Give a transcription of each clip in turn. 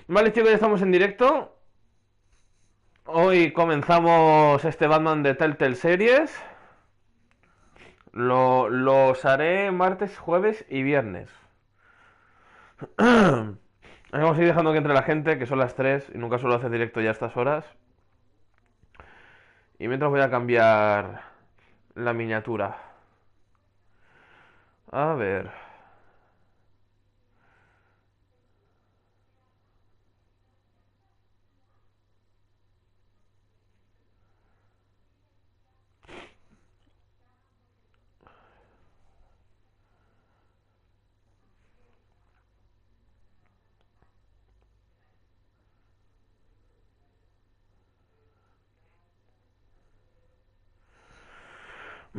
Vale, chicos, ya estamos en directo. Hoy comenzamos este Batman de Telltale Series. Los haré martes, jueves y viernes. Vamos a ir dejando que entre la gente, que son las 3 y nunca suelo hacer directo ya a estas horas. Y mientras voy a cambiar la miniatura. A ver.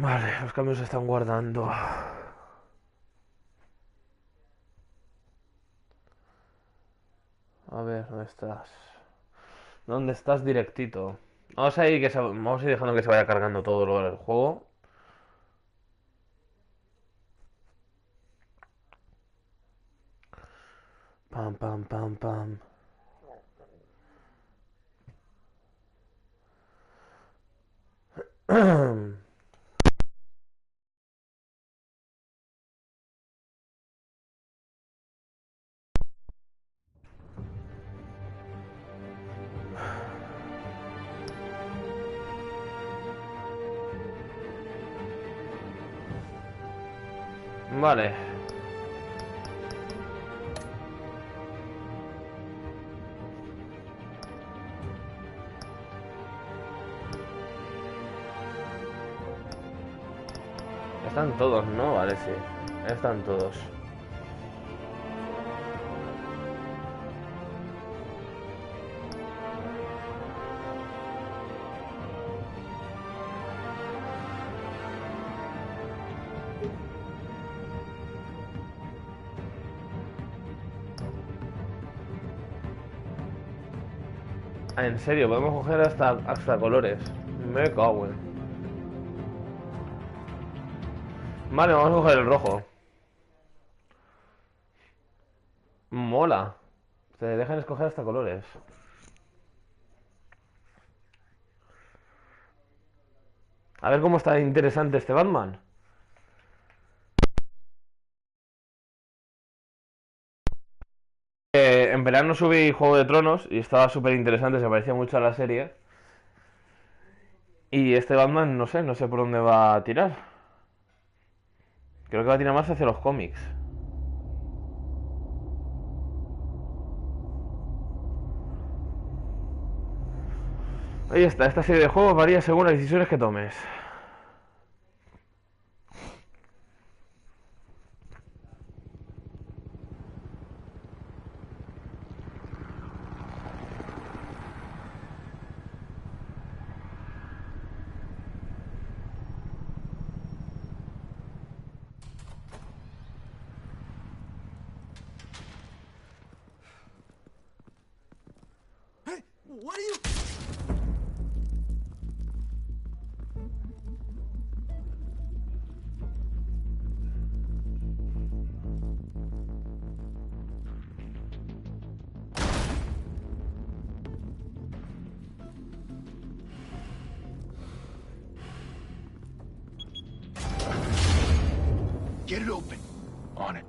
Vale, los cambios se están guardando. A ver, ¿dónde estás? ¿Dónde estás directito? Vamos a ir, vamos a ir dejando que se vaya cargando todo lo del juego. Pam, pam, pam, pam. Vale. Están todos, ¿no? Vale, sí. Están todos. Ah, en serio, podemos coger hasta colores. Me cago en. Vale, vamos a coger el rojo. Mola. Te dejan escoger hasta colores. A ver cómo está interesante este Batman. En verano subí Juego de Tronos y estaba súper interesante, se parecía mucho a la serie. Y este Batman, no sé por dónde va a tirar. Creo que va a tirar más hacia los cómics. Ahí está, esta serie de juegos varía según las decisiones que tomes. Hey, what are you... Get it open. On it.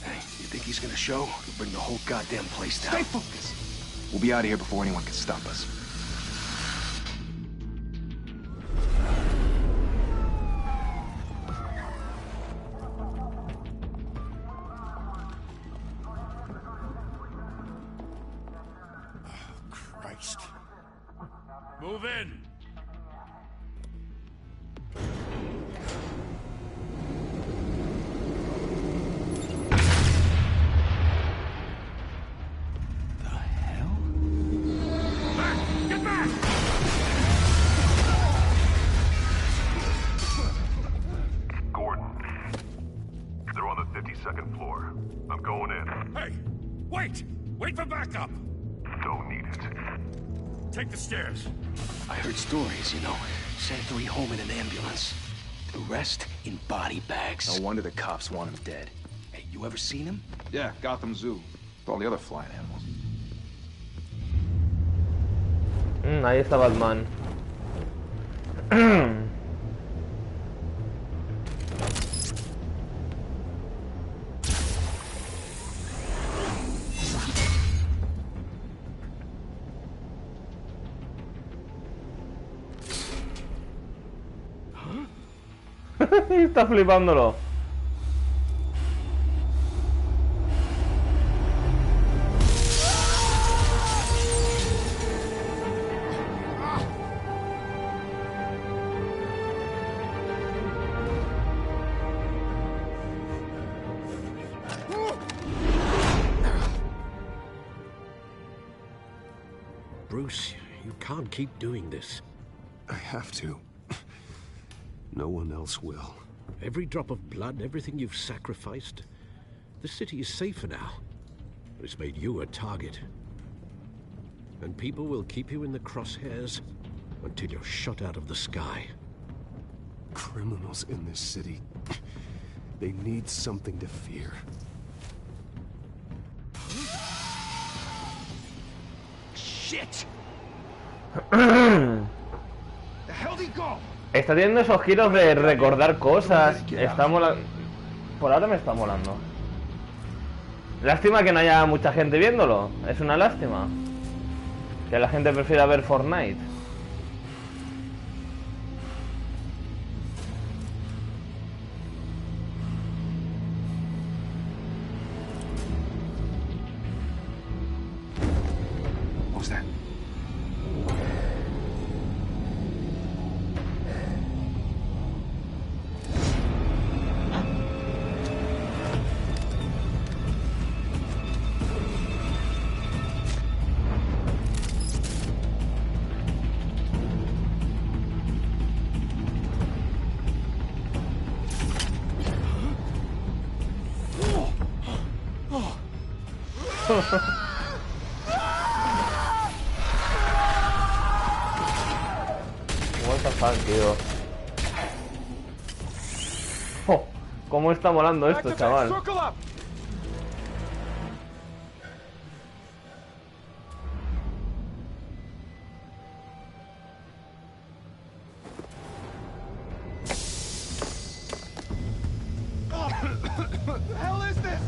Hey, you think he's gonna show? He'll bring the whole goddamn place down. Stay focused. We'll be out of here before anyone can stop us. Oh, Christ. Move in. Second floor. I'm going in. Hey! Wait! Wait for backup! Don't need it. Take the stairs. I heard stories, you know. Sent 3 home in an ambulance. The rest in body bags. No wonder the cops want him dead. Hey, you ever seen him? Yeah, Gotham Zoo. With all the other flying animals. Ahí está Batman. Está flipándolo. Bruce, you can't keep doing this. I have to. No one else will. Every drop of blood, everything you've sacrificed. The city is safer now. But it's made you a target. And people will keep you in the crosshairs until you're shot out of the sky. Criminals in this city. They need something to fear. Shit! The hell did he go? Está teniendo esos giros de recordar cosas. Está molando. Por ahora me está molando. Lástima que no haya mucha gente viéndolo. Es una lástima. Que la gente prefiera ver Fortnite. What was that? What the fuck, tío. Oh, ¿cómo está molando esto, chaval? Circle up! What the hell is this?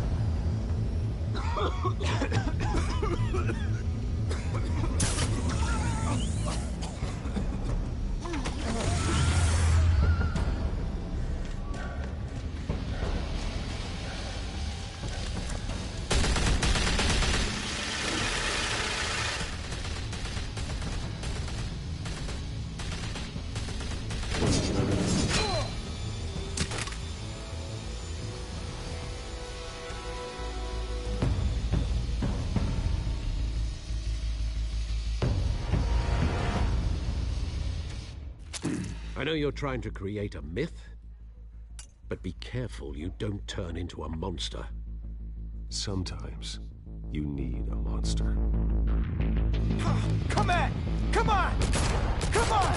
I know you're trying to create a myth, but be careful you don't turn into a monster. Sometimes you need a monster. Come on! Come on! Come on!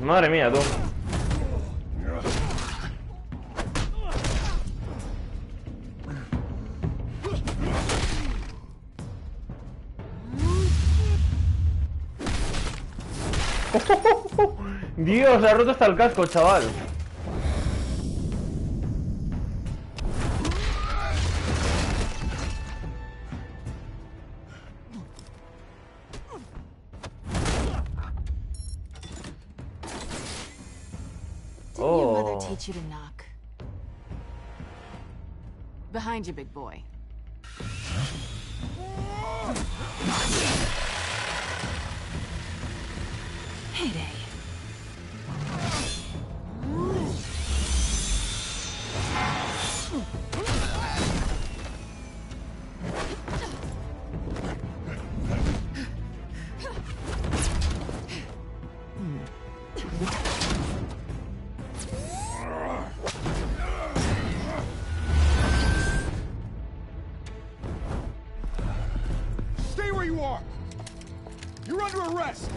Madre mía, tú. Dios, le ha roto hasta el casco, chaval. Didn't your mother teach you to knock? Behind you, big boy. are! You're under arrest!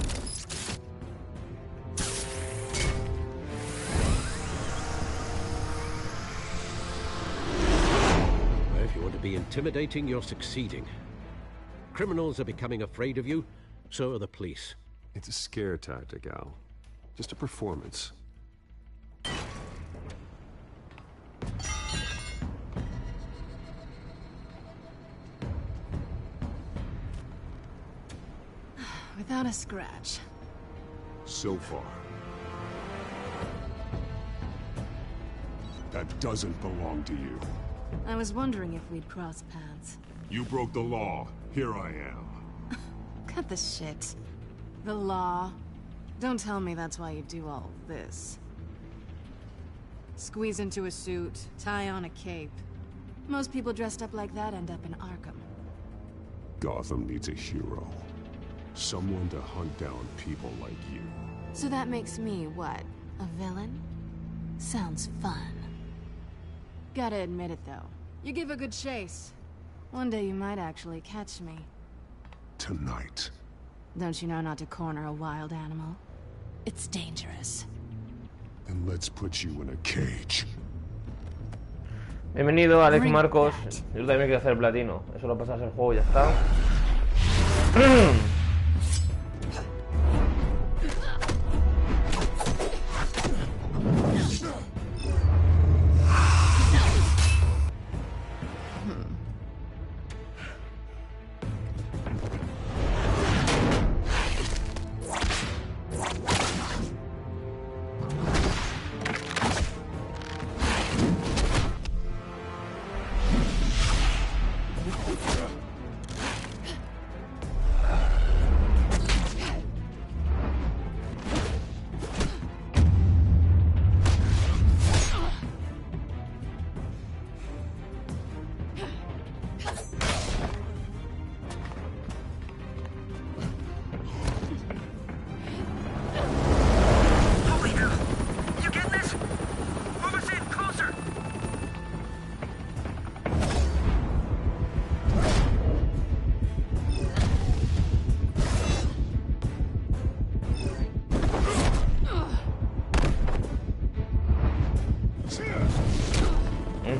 If you want to be intimidating, you're succeeding. Criminals are becoming afraid of you, so are the police. It's a scare tactic, Al. Just a performance. Without a scratch. So far. That doesn't belong to you. I was wondering if we'd cross paths. You broke the law. Here I am. Cut the shit. The law. Don't tell me that's why you do all this. Squeeze into a suit, tie on a cape. Most people dressed up like that end up in Arkham. Gotham needs a hero. Someone to hunt down people like you. So that makes me, what, a villain? Sounds fun. Gotta admit it, though. You give a good chase. One day you might actually catch me. Tonight. Don't you know not to corner a wild animal? It's dangerous. Then let's put you in a cage. Bienvenido, Alex Bring Marcos. that. Yo también quiero hacer platino. Eso lo pasas el juego y ya está.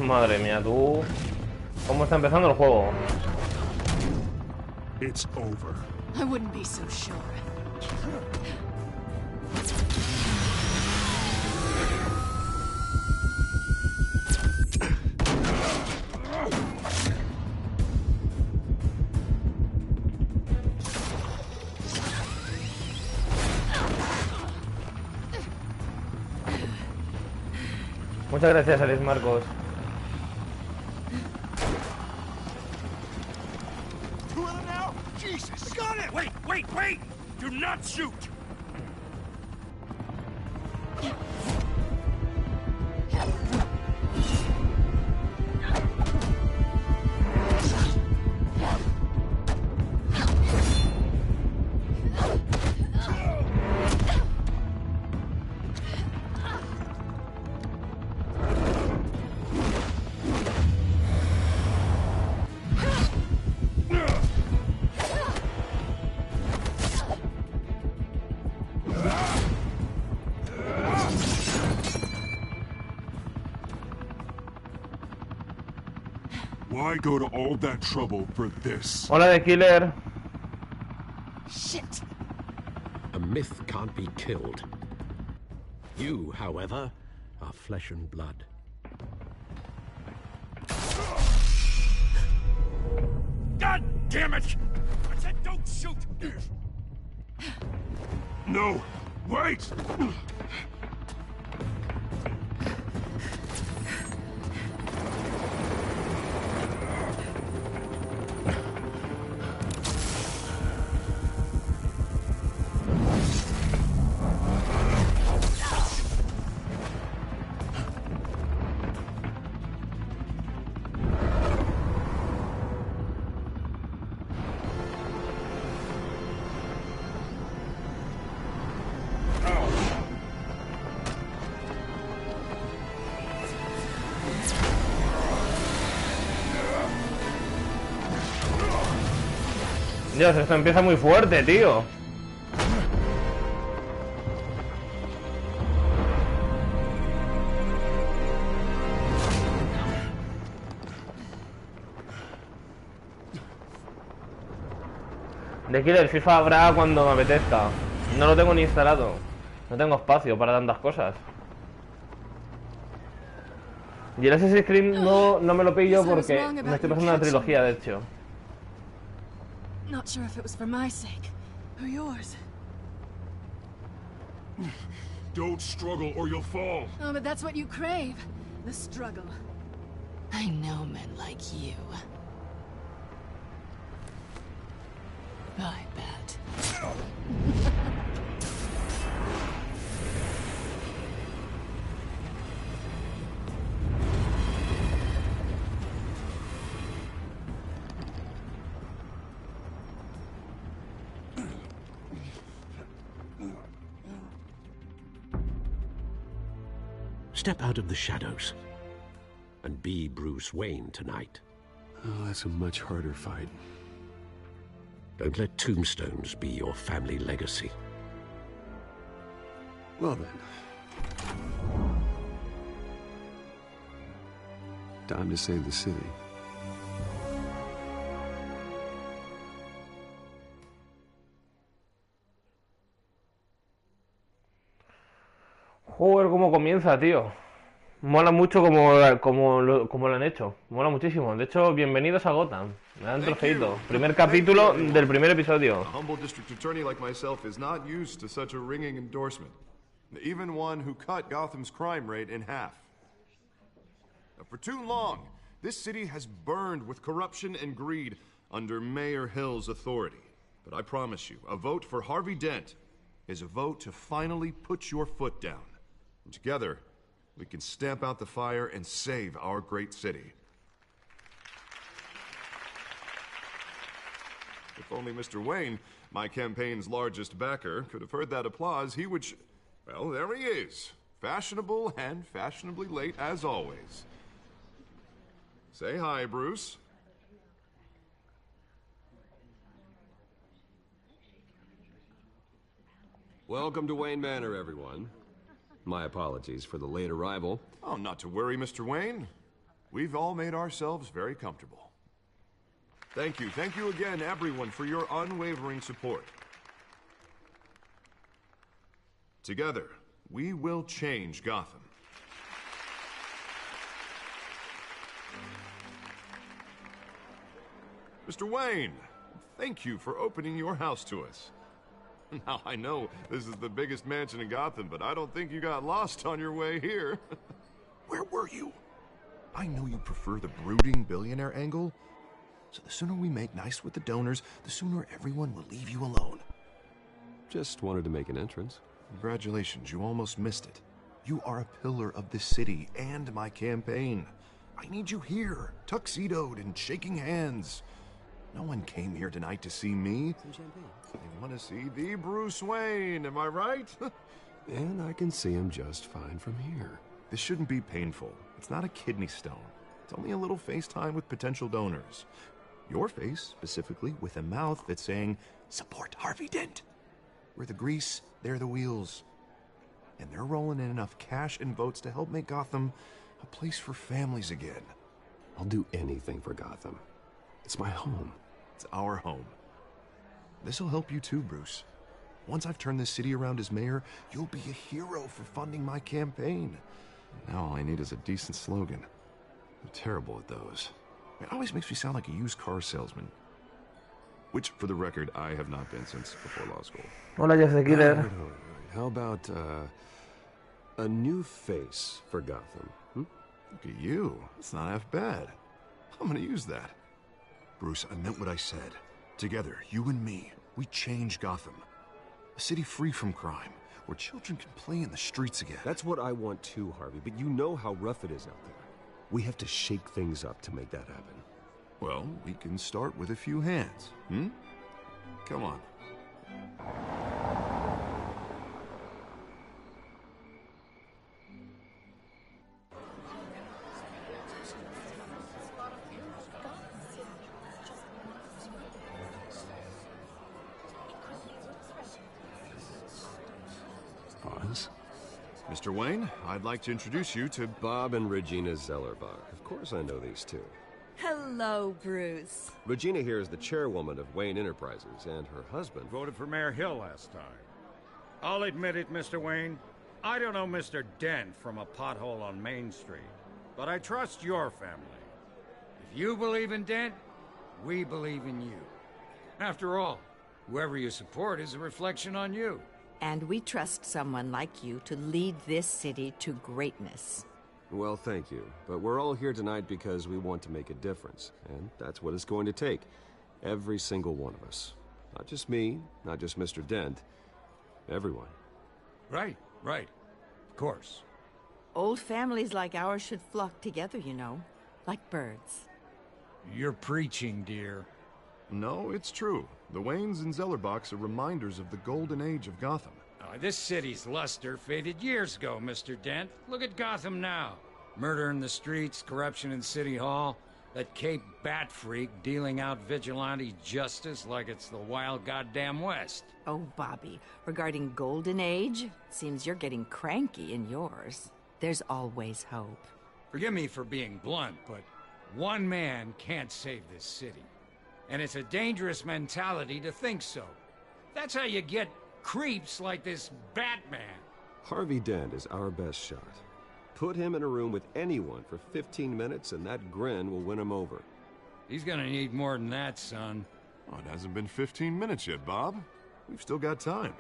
Madre mía, tú. ¿Cómo está empezando el juego? It's over. I wouldn't be so sure. Muchas gracias, Alex Marcos. Jesus! Got it! Wait, wait, wait! Do not shoot! Why go to all that trouble for this? Hola de Killer. Shit! A myth can't be killed. You, however, are flesh and blood. God damn it! I said don't shoot! No! Wait! Dios, esto empieza muy fuerte, tío. De Killer FIFA habrá cuando me apetezca. No lo tengo ni instalado. No tengo espacio para tantas cosas. Y el Assassin's Creed no me lo pillo porque me estoy pasando una trilogía, de hecho. Not sure if it was for my sake or yours. Don't struggle or you'll fall. Oh, but that's what you crave. The struggle. I know men like you. I bet. Step out of the shadows and be Bruce Wayne tonight. Oh, that's a much harder fight. Don't let tombstones be your family legacy. Well then. Time to save the city. Joder, cómo comienza, tío. Mola mucho como lo han hecho. Mola muchísimo. De hecho, bienvenidos a Gotham. Me dan trofeito. Primer capítulo del primer episodio. A humble district attorney like myself is not used to such a ringing endorsement. Even one who cut Gotham's crime rate in half. For too long, this city has burned with corruption and greed under Mayor Hill's authority. But I promise you, a vote for Harvey Dent is a vote to finally put your foot down. And together, we can stamp out the fire and save our great city. If only Mr. Wayne, my campaign's largest backer, could have heard that applause, he would well, there he is. Fashionable and fashionably late as always. Say hi, Bruce. Welcome to Wayne Manor, everyone. My apologies for the late arrival. Oh, not to worry, Mr. Wayne. We've all made ourselves very comfortable. Thank you again, everyone, for your unwavering support. Together, we will change Gotham. Mr. Wayne, thank you for opening your house to us. Now, I know this is the biggest mansion in Gotham, but I don't think you got lost on your way here. Where were you? I know you prefer the brooding billionaire angle, so the sooner we make nice with the donors, the sooner everyone will leave you alone. Just wanted to make an entrance. Congratulations, you almost missed it. You are a pillar of this city and my campaign. I need you here, tuxedoed and shaking hands. No one came here tonight to see me. Some champagne. They want to see the Bruce Wayne, am I right? And I can see him just fine from here. This shouldn't be painful. It's not a kidney stone. It's only a little FaceTime with potential donors. Your face, specifically, with a mouth that's saying, support Harvey Dent. We're the grease, they're the wheels. And they're rolling in enough cash and votes to help make Gotham a place for families again. I'll do anything for Gotham. It's my home. It's our home. This'll help you too, Bruce. Once I've turned this city around as mayor, you'll be a hero for funding my campaign. Now all I need is a decent slogan. I'm terrible at those. It always makes me sound like a used car salesman. Which, for the record, I have not been since before law school. Hola, Jeff the Killer. Right. How about a new face for Gotham? Look at you. It's not half bad. I'm gonna use that. Bruce, I meant what I said. Together, you and me, we change Gotham. A city free from crime, where children can play in the streets again. That's what I want too, Harvey, but you know how rough it is out there. We have to shake things up to make that happen. Well, we can start with a few hands, Come on. Mr. Wayne, I'd like to introduce you to Bob and Regina Zellerbach. Of course I know these two. Hello, Bruce. Regina here is the chairwoman of Wayne Enterprises, and her husband... Voted for Mayor Hill last time. I'll admit it, Mr. Wayne. I don't know Mr. Dent from a pothole on Main Street, but I trust your family. If you believe in Dent, we believe in you. After all, whoever you support is a reflection on you. And we trust someone like you to lead this city to greatness. Well, thank you. But we're all here tonight because we want to make a difference. And that's what it's going to take. Every single one of us. Not just me, not just Mr. Dent. Everyone. Right. Of course. Old families like ours should flock together, you know. Like birds. You're preaching, dear. No, it's true. The Waynes and Zellerbachs are reminders of the golden age of Gotham. This city's luster faded years ago, Mr. Dent. Look at Gotham now. Murder in the streets, corruption in City Hall, that Cape Bat freak dealing out vigilante justice like it's the wild goddamn West. Oh, Bobby, regarding Golden Age, seems you're getting cranky in yours. There's always hope. Forgive me for being blunt, but one man can't save this city. And it's a dangerous mentality to think so. That's how you get creeps like this Batman. Harvey Dent is our best shot. Put him in a room with anyone for 15 minutes and that grin will win him over. He's gonna need more than that, son. Oh, it hasn't been 15 minutes yet, Bob. We've still got time.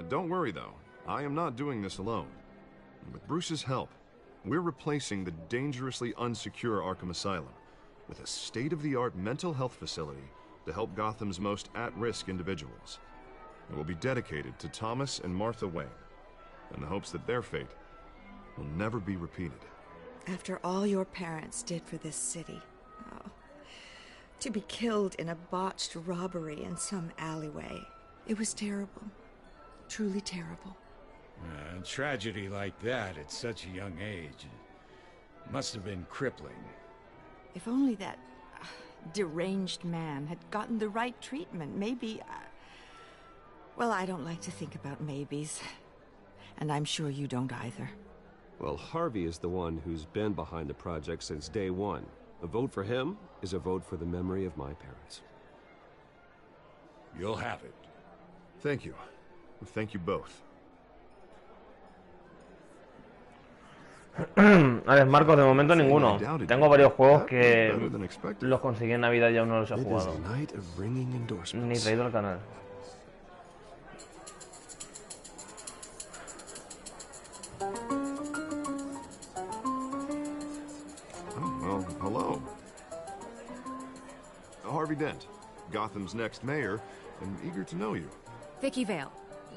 Don't worry, though. I am not doing this alone. With Bruce's help, we're replacing the dangerously unsecure Arkham Asylum with a state-of-the-art mental health facility to help Gotham's most at-risk individuals. It will be dedicated to Thomas and Martha Wayne, in the hopes that their fate will never be repeated. After all your parents did for this city, to be killed in a botched robbery in some alleyway, it was terrible. Truly terrible. A tragedy like that at such a young age must have been crippling. If only that deranged man had gotten the right treatment, maybe... Well, I don't like to think about maybes. And I'm sure you don't either. Well, Harvey is the one who's been behind the project since day one. A vote for him is a vote for the memory of my parents. You'll have it. Thank you. Thank you both. A ver, Marcos, de momento ninguno. Tengo varios juegos que los conseguí en Navidad y aún no los he jugado. Ni traído al canal. Well, hello. Harvey Dent, Gotham's next mayor, and eager to know you. Vicky Vale.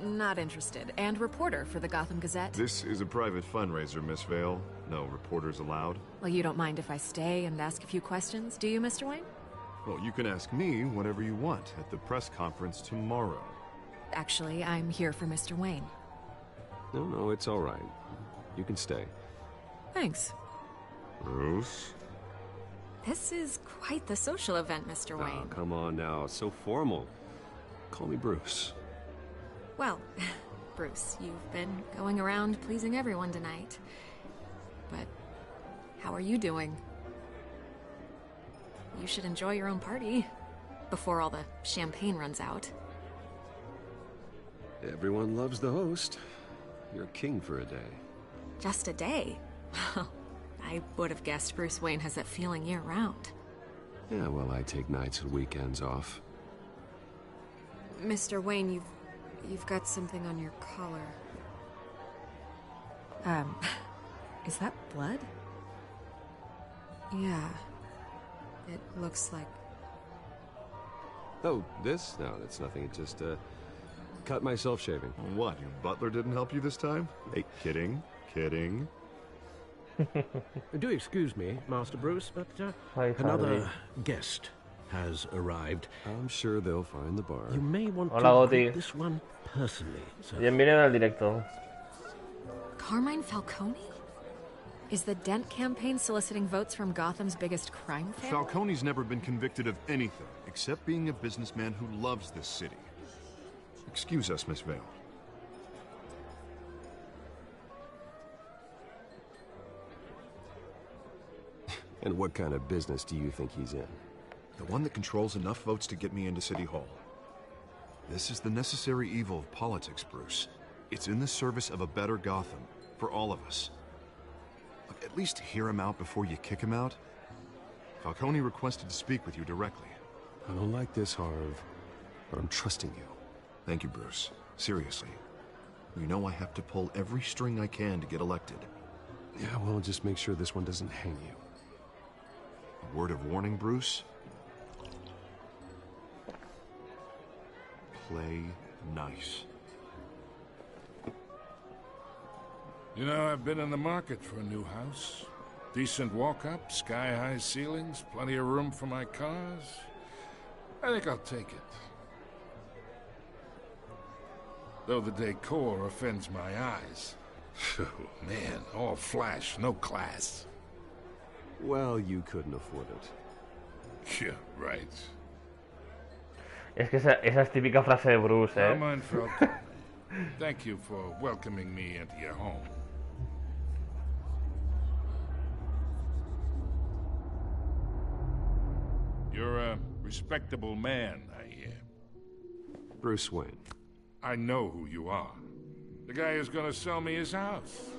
Not interested. And reporter for the Gotham Gazette. This is a private fundraiser, Miss Vale. No reporters allowed. Well, you don't mind if I stay and ask a few questions, do you, Mr. Wayne? Well, you can ask me whatever you want at the press conference tomorrow. Actually, I'm here for Mr. Wayne. No, it's all right. You can stay. Thanks. Bruce? This is quite the social event, Mr. Wayne. Oh, come on now. So formal. Call me Bruce. Well, Bruce, you've been going around pleasing everyone tonight. But how are you doing? You should enjoy your own party before all the champagne runs out. Everyone loves the host. You're king for a day. Just a day? I would have guessed Bruce Wayne has that feeling year-round. Yeah, well, I take nights and weekends off. Mr. Wayne, you've got something on your collar. Is that blood? Yeah. It looks like... Oh, this? No, that's nothing. It just, cut myself shaving. What, your butler didn't help you this time? Hey, kidding. Do excuse me, Master Bruce, but another guest has arrived. I'm sure they'll find the bar. You may want Hola, to Goti. greet this one personally, sir. Bienvenido al directo. Carmine Falcone? Is the Dent campaign soliciting votes from Gotham's biggest crime family? Falcone's never been convicted of anything except being a businessman who loves this city. Excuse us, Miss Vale. And what kind of business do you think he's in? The one that controls enough votes to get me into City Hall. This is the necessary evil of politics, Bruce. It's in the service of a better Gotham, for all of us. Look, at least hear him out before you kick him out. Falcone requested to speak with you directly. I don't like this, Harv, but I'm trusting you. Thank you, Bruce. Seriously. You know I have to pull every string I can to get elected. Yeah, well, just make sure this one doesn't hang you. A word of warning, Bruce? Play nice. You know, I've been in the market for a new house. Decent walk-up, sky-high ceilings, plenty of room for my cars. I think I'll take it. Though the decor offends my eyes. Oh, man, all flash, no class. Well, you couldn't afford it. Yeah, right. Es que esa es típica frase de Bruce, Now, mind Falcone. Thank you for welcoming me into your home. You're a respectable man, I hear. Bruce Wayne. I know who you are. The guy who's gonna sell me his house.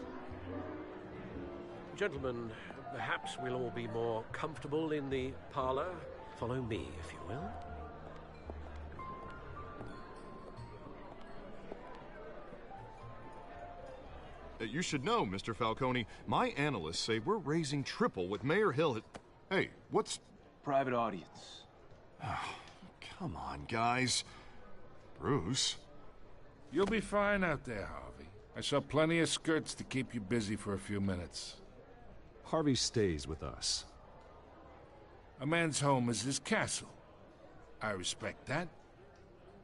Gentlemen, perhaps we'll all be more comfortable in the parlor. Follow me, if you will. You should know, Mr. Falcone, my analysts say we're raising triple with Mayor Hill at... Hey, what's... Private audience. Come on, guys. Bruce? You'll be fine out there, Harvey. I saw plenty of skirts to keep you busy for a few minutes. Harvey stays with us. A man's home is his castle. I respect that.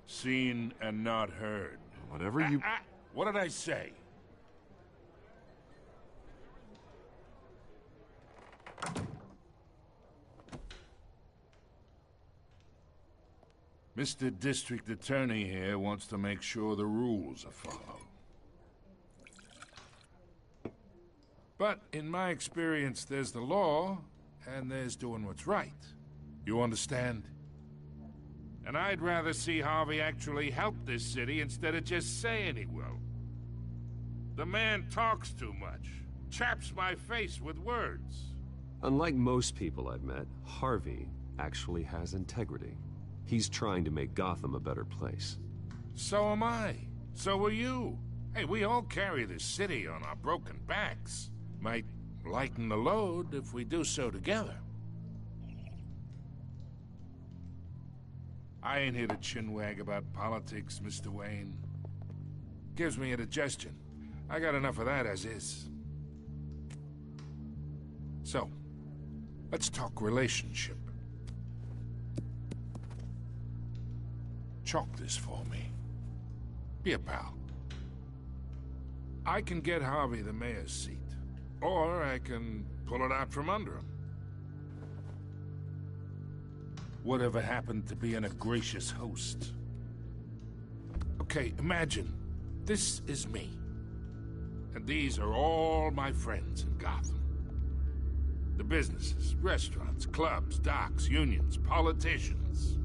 Seen and not heard. Whatever you... What did I say? Mr. District Attorney here wants to make sure the rules are followed. But in my experience, there's the law, and there's doing what's right. You understand? And I'd rather see Harvey actually help this city instead of just saying he will. The man talks too much, chaps my face with words. Unlike most people I've met, Harvey actually has integrity. He's trying to make Gotham a better place. So am I. So are you. Hey, we all carry this city on our broken backs. Might lighten the load if we do so together. I ain't here to chinwag about politics, Mr. Wayne. Gives me indigestion. I got enough of that as is. So, let's talk relationship. Chalk this for me. Be a pal. I can get Harvey the mayor's seat, or I can pull it out from under him. Whatever happened to being a gracious host? Okay, imagine this is me, and these are all my friends in Gotham. The businesses, restaurants, clubs, docks, unions, politicians.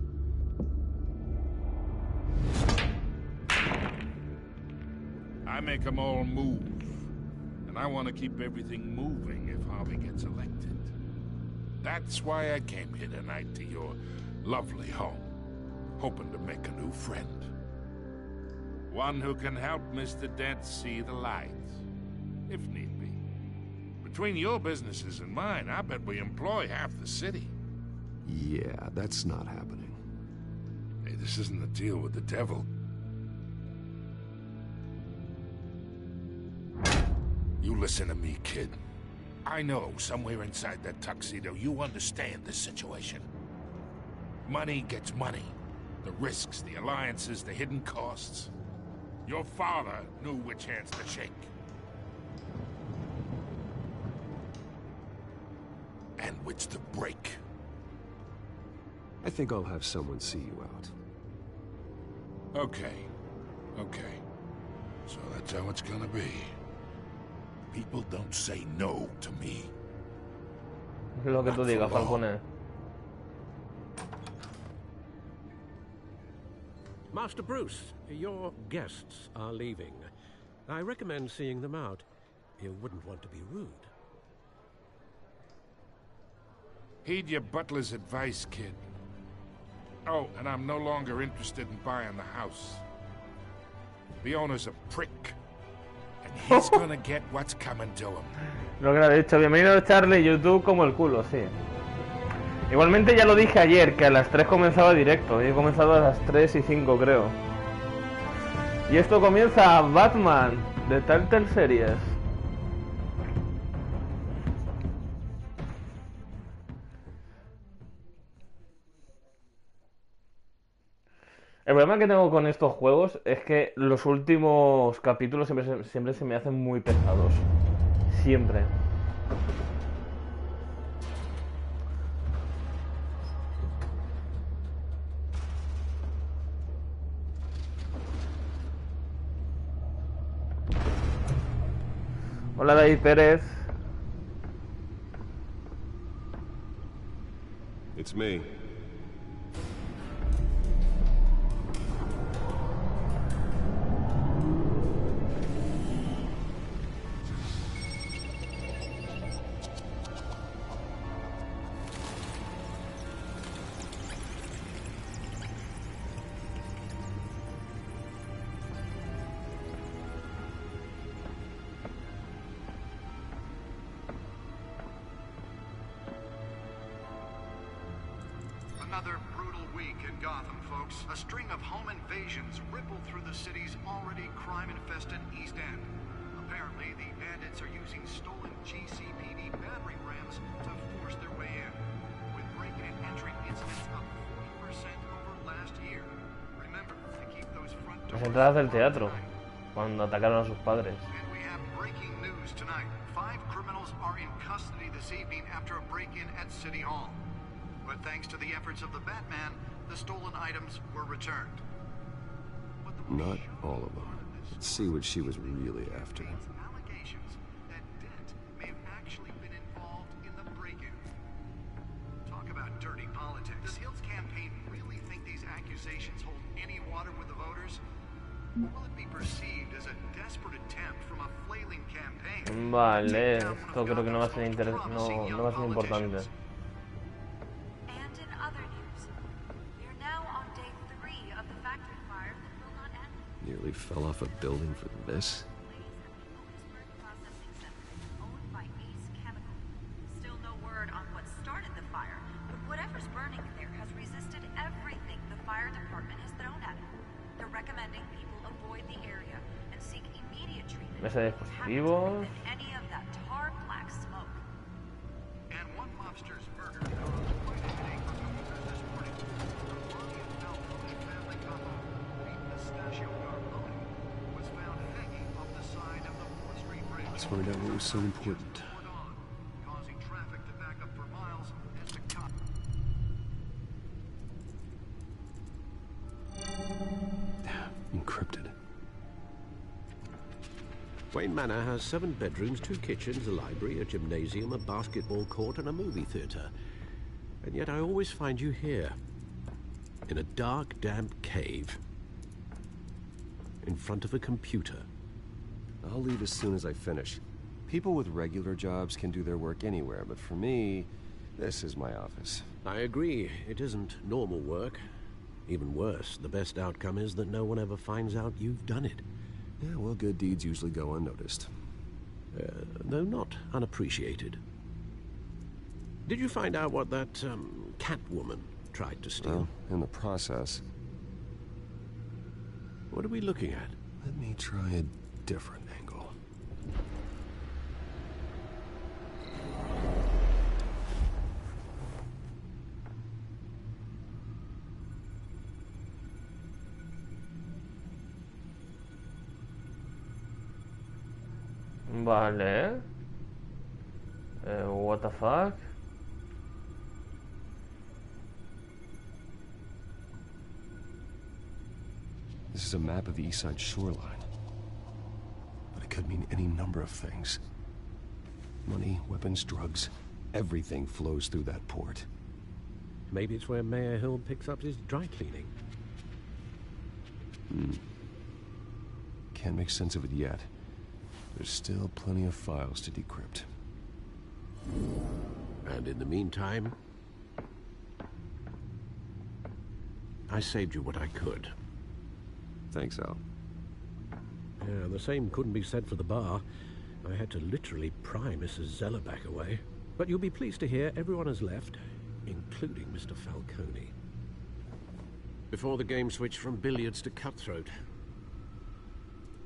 I make them all move. And I want to keep everything moving if Harvey gets elected. That's why I came here tonight to your lovely home, hoping to make a new friend. One who can help Mr. Dent see the light, if need be. Between your businesses and mine, I bet we employ half the city. Yeah, that's not happening. Hey, this isn't a deal with the devil. You listen to me, kid. I know somewhere inside that tuxedo you understand this situation. Money gets money. The risks, the alliances, the hidden costs. Your father knew which hands to shake. And which to break. I think I'll have someone see you out. Okay. So that's how it's gonna be. People don't say no to me. Lo que tú digas, Falcone. Master Bruce, your guests are leaving. I recommend seeing them out. You wouldn't want to be rude. Heed your butler's advice, kid. Oh, and I'm no longer interested in buying the house. The owner's a prick. And he's gonna get what's coming to him. Lo que le he dicho, bienvenido Charlie, YouTube como el culo, sí. Igualmente ya lo dije ayer, que a las 3 comenzaba directo. Y he comenzado a las 3 y 5, creo. Y esto comienza Batman, de Telltale Series. El problema que tengo con estos juegos es que los últimos capítulos siempre se me hacen muy pesados. Siempre. Hola David Pérez. It's me. Another brutal week in Gotham, folks. A string of home invasions ripple through the city's already crime-infested East End. Apparently, the bandits are using stolen GCPD battering rams to force their way in, with break-in and entry incidents up 40% over last year. Remember to keep those front doors. Las entradas del teatro, cuando atacaron a sus padres. And we have breaking news tonight. 5 criminals are in custody this evening after a break-in at City Hall. But thanks to the efforts of the Batman, the stolen items were returned. Not all of them. Let's see what she was really after. Allegations that Dent may have actually been involved in the break-in. Talk about dirty politics. Does Hill's campaign really think these accusations hold any water with the voters? Or will it be perceived as a desperate attempt from a flailing campaign? Vale, esto creo que no va a ser no va a ser importante. Nearly fell off a building for this. Still no word on what started the fire, but whatever's burning there has resisted everything the fire department has thrown at it. They're recommending people avoid the area and seek immediate treatment. Mesa de dispositivos. Any of that tar black smoke. And one mobster's murder caused quite a headache for commuters this morning. Family couple, Pistachio was found hanging off the side of the 4th Street Bridge. Let's find out what was so important. Causing traffic to back up for miles as the cop. Encrypted. Wayne Manor has 7 bedrooms, 2 kitchens, a library, a gymnasium, a basketball court, and a movie theater. And yet I always find you here, in a dark, damp cave, in front of a computer. I'll leave as soon as I finish. People with regular jobs can do their work anywhere, but for me, this is my office. I agree. It isn't normal work. Even worse, the best outcome is that no one ever finds out you've done it. Yeah, well, good deeds usually go unnoticed. Though not unappreciated. Did you find out what that, Catwoman tried to steal? Well, in the process. What are we looking at? Let me try a different angle. Vale. What the fuck? This is a map of the East Side shoreline. But it could mean any number of things. Money, weapons, drugs, Everything flows through that port. Maybe it's where Mayor Hill picks up his dry cleaning. Can't make sense of it yet. There's still plenty of files to decrypt. And in the meantime, I saved you what I could. Thanks, Al. Yeah, the same couldn't be said for the bar. I had to literally pry Mrs. Zellerback away. But you'll be pleased to hear everyone has left, including Mr. Falcone. Before the game switched from billiards to cutthroat.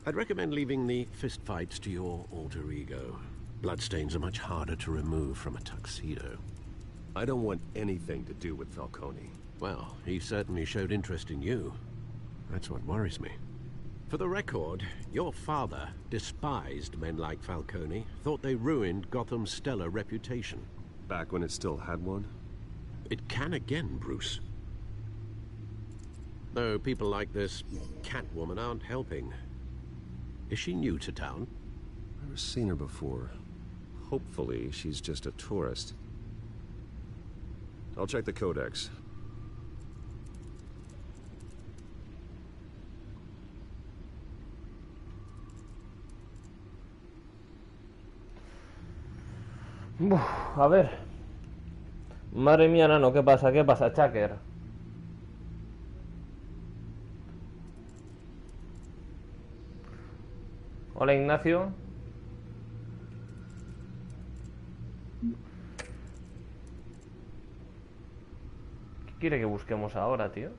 I'd recommend leaving the fistfights to your alter ego. Bloodstains are much harder to remove from a tuxedo. I don't want anything to do with Falcone. Well, he certainly showed interest in you. That's what worries me. For the record, your father despised men like Falcone, thought they ruined Gotham's stellar reputation. Back when it still had one? It can again, Bruce. Though people like this Catwoman aren't helping. Is she new to town? Never seen her before. Hopefully, she's just a tourist. I'll check the codex. A ver. Madre mía, nano, ¿qué pasa? ¿Qué pasa, Chucker? Hola, Ignacio. ¿Qué quiere que busquemos ahora, tío?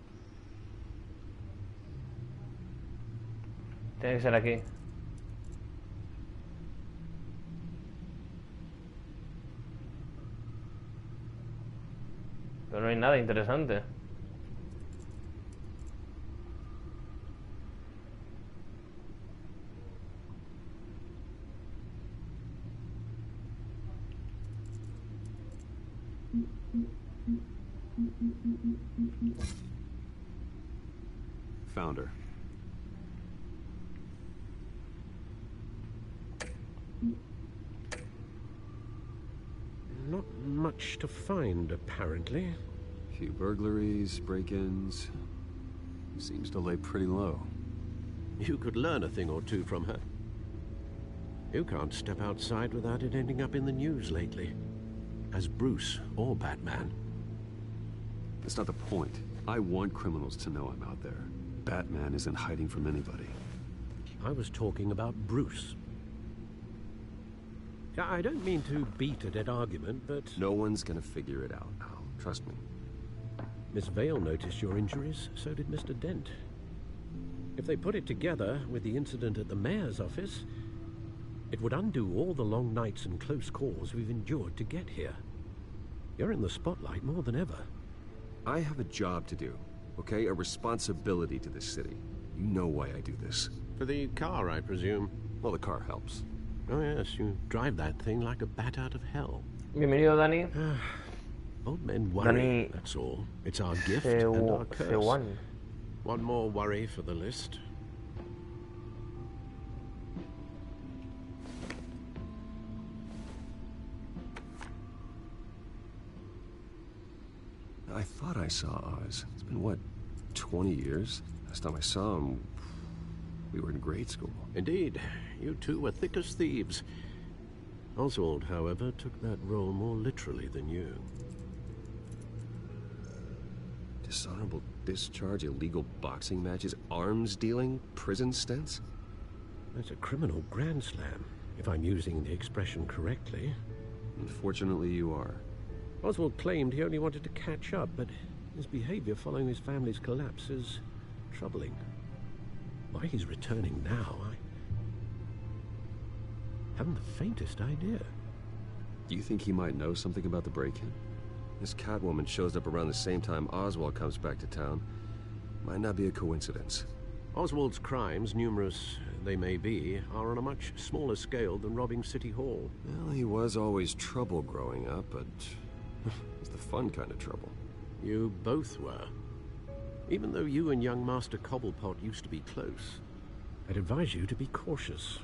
Tiene que ser aquí. Pero no hay nada interesante. Found her. Not much to find, apparently. Few burglaries, break-ins. Seems to lay pretty low. You could learn a thing or two from her. You can't step outside without it ending up in the news lately. As Bruce or Batman. That's not the point. I want criminals to know I'm out there. Batman isn't hiding from anybody. I was talking about Bruce. I don't mean to beat a dead argument, but... No one's gonna figure it out, Al. Trust me. Miss Vale noticed your injuries, so did Mr. Dent. If they put it together with the incident at the mayor's office, it would undo all the long nights and close calls we've endured to get here. You're in the spotlight more than ever. I have a job to do, okay? A responsibility to this city. You know why I do this. For the car, I presume. Well, the car helps. Oh yes, you drive that thing like a bat out of hell. Bienvenido, Dani. Old men worry, Dani, that's all. It's our gift and our curse. C1. One more worry for the list. I thought I saw Oz. It's been, what, 20 years? Last time I saw him, we were in grade school. Indeed. You two were thick as thieves. Oswald, however, took that role more literally than you. Dishonorable discharge, illegal boxing matches, arms dealing, prison stints? That's a criminal grand slam, if I'm using the expression correctly. Unfortunately, you are. Oswald claimed he only wanted to catch up, but his behavior following his family's collapse is troubling. Why he's returning now, I haven't the faintest idea. Do you think he might know something about the break-in? This Catwoman shows up around the same time Oswald comes back to town. Might not be a coincidence. Oswald's crimes, numerous they may be, are on a much smaller scale than robbing City Hall. Well, he was always trouble growing up, but it's the fun kind of trouble. You both were. Even though you and young Master Cobblepot used to be close, I'd advise you to be cautious.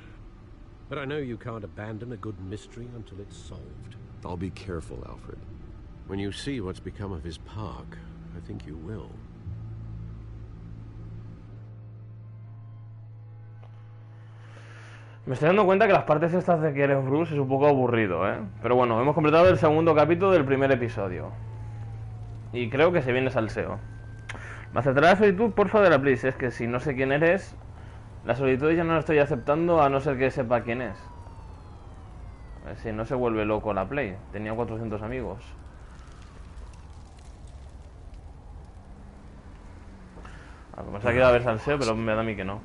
But I know you can't abandon a good mystery until it's solved. I'll be careful, Alfred. When you see what's become of his park, I think you will. Me estoy dando cuenta que las partes estas de que eres Bruce es un poco aburrido, ¿eh? Pero bueno, hemos completado el segundo capítulo del primer episodio. Y creo que se viene salseo. Me aceptará la solicitud, porfa, de la Please. Es que si no sé quién eres, la solicitud ya no la estoy aceptando a no ser que sepa quién es. Si no se vuelve loco la Play. Tenía 400 amigos. A lo mejor que iba a haber salseo, pero me da a mí que no.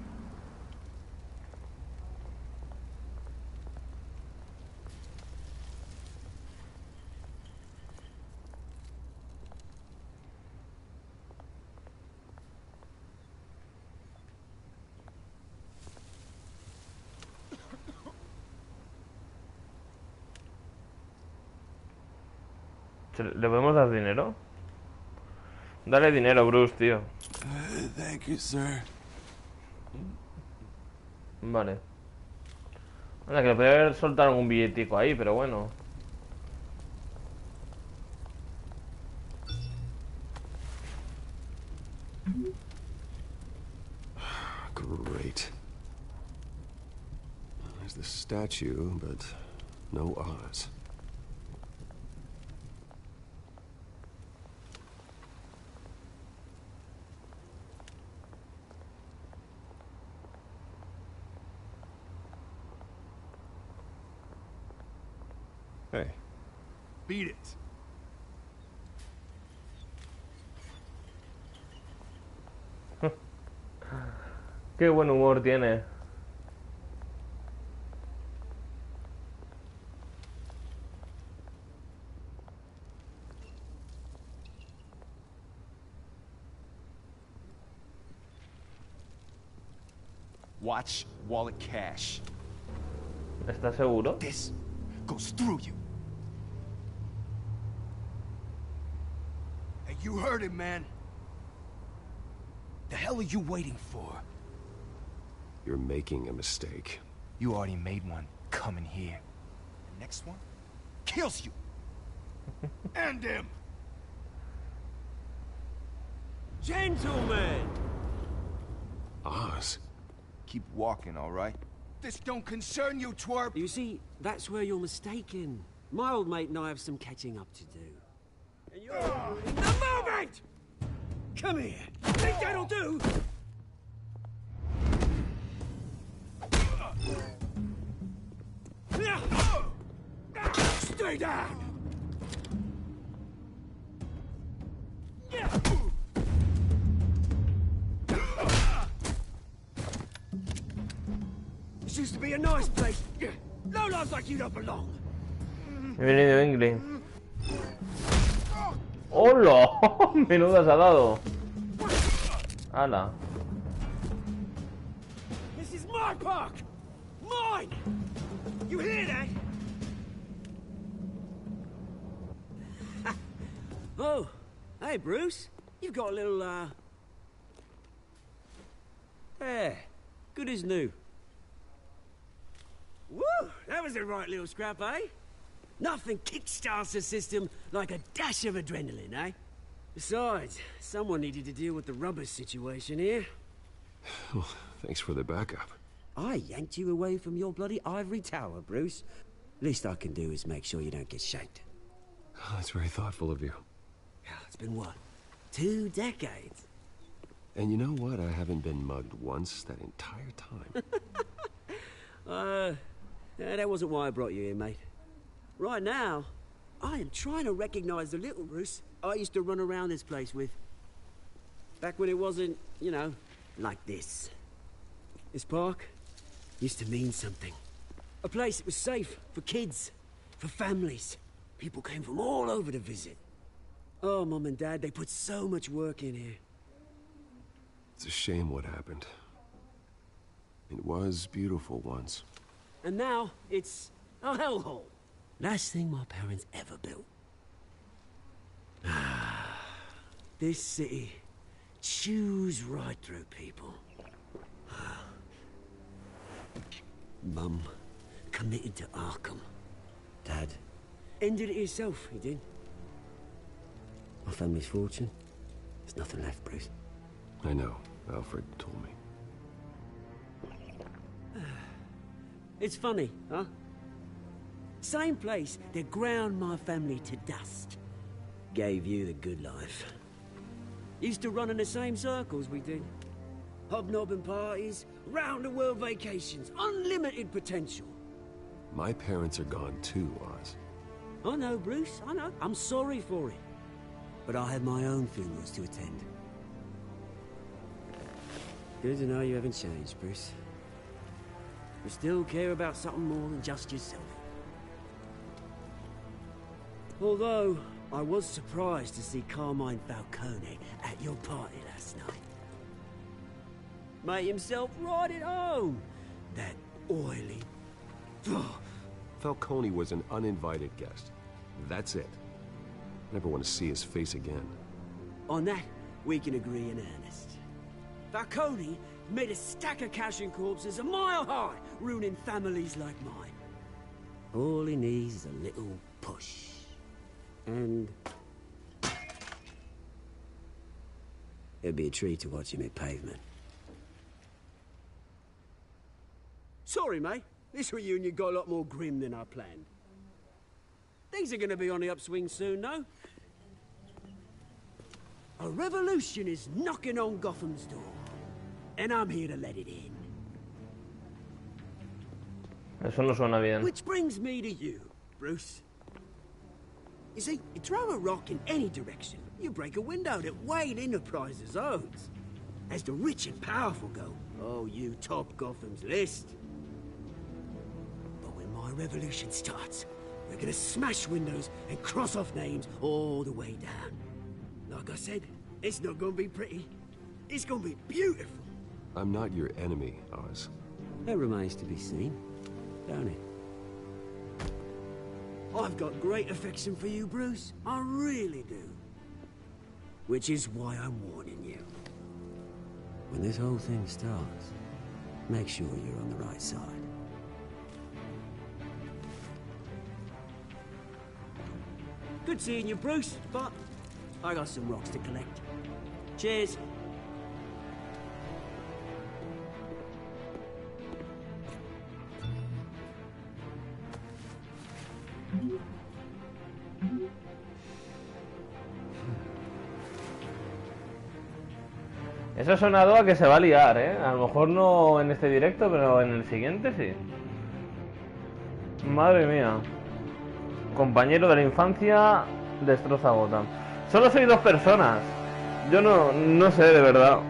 ¿Le podemos dar dinero? Dale dinero, Bruce, tío. Thank you, sir. Vale. Anda, que le podría haber soltado algún billetico ahí, pero bueno. Great. There's the statue, but no Oz. Hey. Beat it. Qué buen humor tiene. Watch wallet cash. ¿Estás seguro? This goes through you. Hey, you heard him, man. The hell are you waiting for? You're making a mistake. You already made one coming here. The next one kills you. And him. Gentlemen! Oz? Keep walking, all right? This don't concern you, twerp! You see, that's where you're mistaken. My old mate and I have some catching up to do. And you're ruining the moment! Come here! Think that'll do? Stay down! This used to be a nice place. No lives like you don't belong. He venido Ingrid. ¡Hola! Menuda se ha dado. ¡Hala! This is my park! Mine! You hear that? Oh, hey Bruce. You've got a little, There. Good as new. Woo! That was a right little scrap, eh? Nothing kickstarts the system like a dash of adrenaline, eh? Besides, someone needed to deal with the rubber situation here. Oh, thanks for the backup. I yanked you away from your bloody ivory tower, Bruce. Least I can do is make sure you don't get shanked. Oh, that's very thoughtful of you. It's been what? 2 decades? And you know what? I haven't been mugged once that entire time. That wasn't why I brought you here, mate. Right now, I am trying to recognize the little Bruce I used to run around this place with. Back when it wasn't, you know, like this. This park used to mean something. A place that was safe for kids, for families. People came from all over to visit. Oh, Mum and Dad, they put so much work in here. It's a shame what happened. It was beautiful once. And now, it's a hellhole. Last thing my parents ever built. This city chews right through people. Mum committed to Arkham. Dad Ended it yourself, you did. My family's fortune. There's nothing left, Bruce. I know. Alfred told me. It's funny, huh? Same place that ground my family to dust. Gave you the good life. Used to run in the same circles we did. Hobnobbing parties, round-the-world vacations, unlimited potential. My parents are gone too, Oz. I know, Bruce, I know. I'm sorry for it. But I have my own funerals to attend. Good to know you haven't changed, Bruce. You still care about something more than just yourself. Although, I was surprised to see Carmine Falcone at your party last night. Made himself right at home. That oily... Falcone was an uninvited guest. That's it. Never want to see his face again. On that, we can agree in earnest. Falcone made a stack of cash and corpses a mile high, ruining families like mine. All he needs is a little push. And... it'd be a treat to watch him hit pavement. Sorry, mate. This reunion got a lot more grim than I planned. Things are gonna be on the upswing soon, no? A revolution is knocking on Gotham's door. And I'm here to let it in. Eso no suena bien. Which brings me to you, Bruce. You see, you throw a rock in any direction, you break a window that Wayne Enterprises owns. As the rich and powerful go, oh, you top Gotham's list. But when my revolution starts, we're gonna smash windows and cross off names all the way down. Like I said, it's not gonna be pretty. It's gonna be beautiful. I'm not your enemy, Oz. That remains to be seen, don't it? I've got great affection for you, Bruce. I really do. Which is why I'm warning you. When this whole thing starts, make sure you're on the right side. Good seeing you, Bruce, but I got some rocks to collect. Cheers. Eso ha sonado a que se va a liar, ¿eh? A lo mejor no en este directo, pero en el siguiente sí. Madre mía. Compañero de la infancia destroza Gotham. Solo soy 2 personas. Yo no sé, de verdad.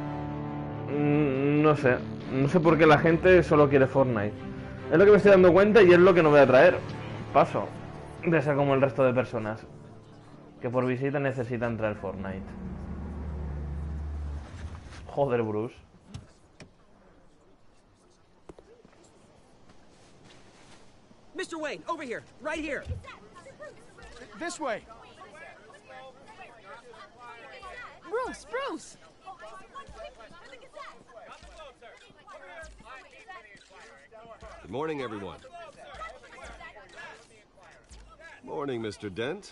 No sé. No sé por qué la gente solo quiere Fortnite. Es lo que me estoy dando cuenta y es lo que no voy a traer. Paso de ser como el resto de personas que por visita necesitan traer Fortnite. Joder, Bruce. Mr. Wayne, over here, right here. This way. Bruce! Good morning, everyone. Morning, Mr. Dent.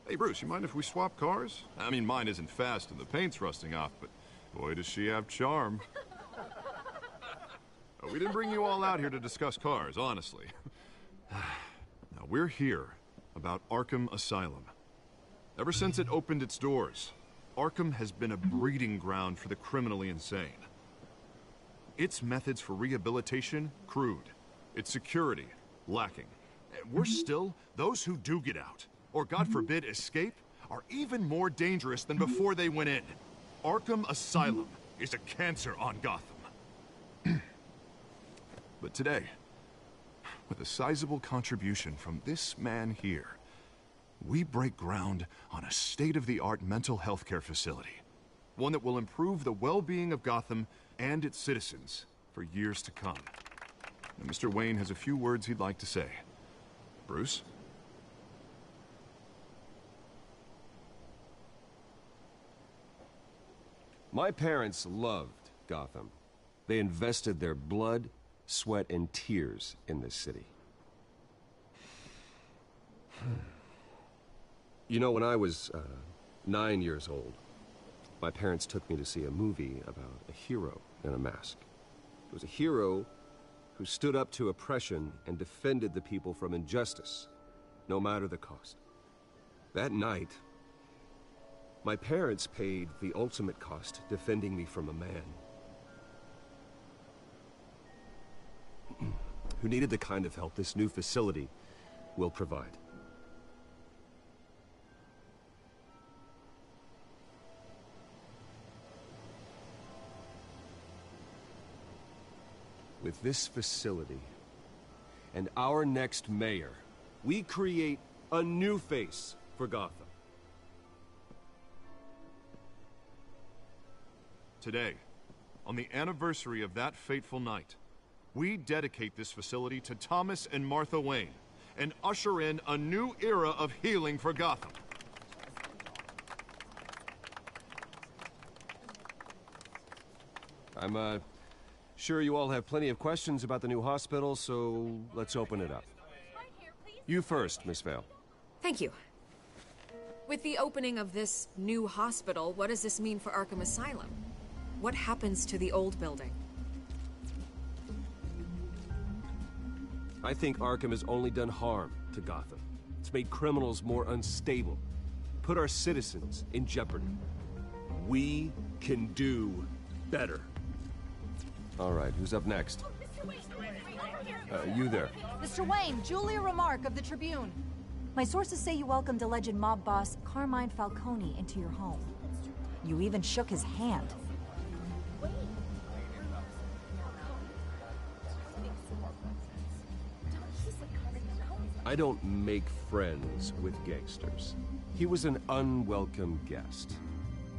Hey, Bruce, you mind if we swap cars? I mean, mine isn't fast and the paint's rusting off, but boy, does she have charm. We didn't bring you all out here to discuss cars, honestly. Now, we're here about Arkham Asylum. Ever since it opened its doors, Arkham has been a breeding ground for the criminally insane. Its methods for rehabilitation, crude. Its security, lacking. And worse still, those who do get out, or God forbid escape, are even more dangerous than before they went in. Arkham Asylum is a cancer on Gotham. But today, with a sizable contribution from this man here, we break ground on a state-of-the-art mental health care facility. One that will improve the well-being of Gotham and its citizens for years to come. Now, Mr. Wayne has a few words he'd like to say. Bruce? My parents loved Gotham. They invested their blood, sweat, and tears in this city. You know, when I was 9 years old, my parents took me to see a movie about a hero in a mask. It was a hero who stood up to oppression and defended the people from injustice, no matter the cost. That night, my parents paid the ultimate cost defending me from a man who needed the kind of help this new facility will provide. With this facility and our next mayor, we create a new face for Gotham. Today, on the anniversary of that fateful night, we dedicate this facility to Thomas and Martha Wayne and usher in a new era of healing for Gotham. I'm sure you all have plenty of questions about the new hospital, so let's open it up. You first, Miss Vale. Thank you. With the opening of this new hospital, what does this mean for Arkham Asylum? What happens to the old building? I think Arkham has only done harm to Gotham. It's made criminals more unstable, put our citizens in jeopardy. We can do better. All right, who's up next? You there. Mr. Wayne, Julia Remark of the Tribune. My sources say you welcomed alleged mob boss Carmine Falcone into your home. You even shook his hand. I don't make friends with gangsters. He was an unwelcome guest.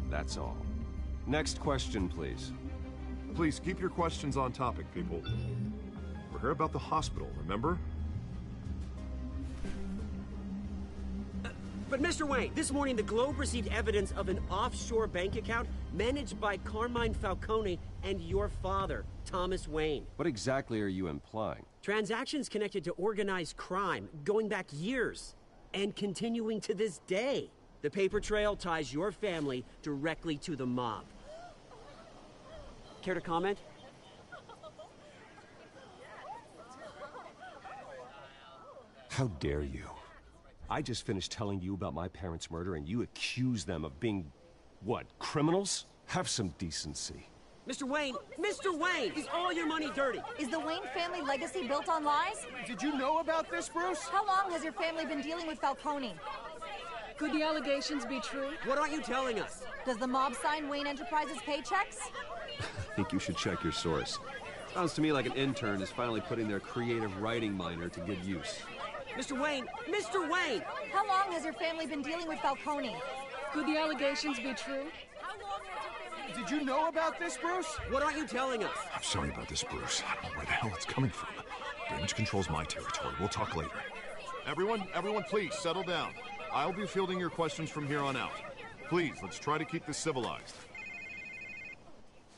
That's all. Next question, please. Please keep your questions on topic, people. We're here about the hospital, remember? But Mr. Wayne, this morning the Globe received evidence of an offshore bank account managed by Carmine Falcone and your father, Thomas Wayne. What exactly are you implying? Transactions connected to organized crime, going back years, and continuing to this day. The paper trail ties your family directly to the mob. Care to comment? How dare you? I just finished telling you about my parents' murder and you accuse them of being, what, criminals? Have some decency. Mr. Wayne! Mr. Wayne! Is all your money dirty? Is the Wayne family legacy built on lies? Did you know about this, Bruce? How long has your family been dealing with Falcone? Could the allegations be true? What aren't you telling us? Does the mob sign Wayne Enterprises paychecks? I think you should check your source. Sounds to me like an intern is finally putting their creative writing minor to good use. Mr. Wayne! Mr. Wayne! How long has your family been dealing with Falcone? Could the allegations be true? Did you know about this, Bruce? What aren't you telling us? I'm sorry about this, Bruce. I don't know where the hell it's coming from. Damage control's my territory. We'll talk later. Everyone, please, settle down. I'll be fielding your questions from here on out. Please, let's try to keep this civilized.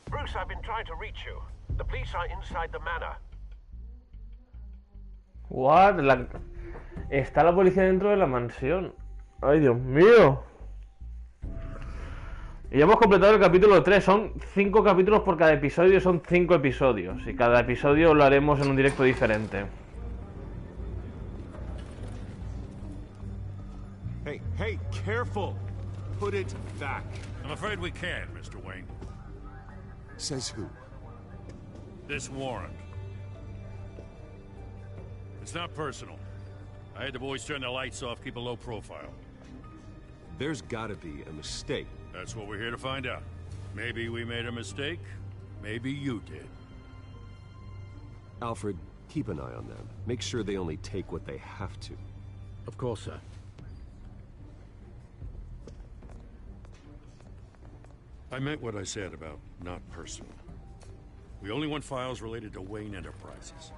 Bruce, I've been trying to reach you. The police are inside the manor. What? Está la policía dentro de la mansión. Ay, Dios mío. Y ya hemos completado el capítulo 3. Son 5 capítulos por cada episodio. Son 5 episodios. Y cada episodio lo haremos en un directo diferente. Hey, careful! Put it back. I'm afraid we can't, Mr. Wayne. Says who? This warrant. It's not personal. I had the boys turn the lights off, keep a low profile. There's gotta be a mistake. That's what we're here to find out. Maybe we made a mistake. Maybe you did. Alfred, keep an eye on them. Make sure they only take what they have to. Of course, sir. I meant what I said about not personal. We only want files related to Wayne Enterprises.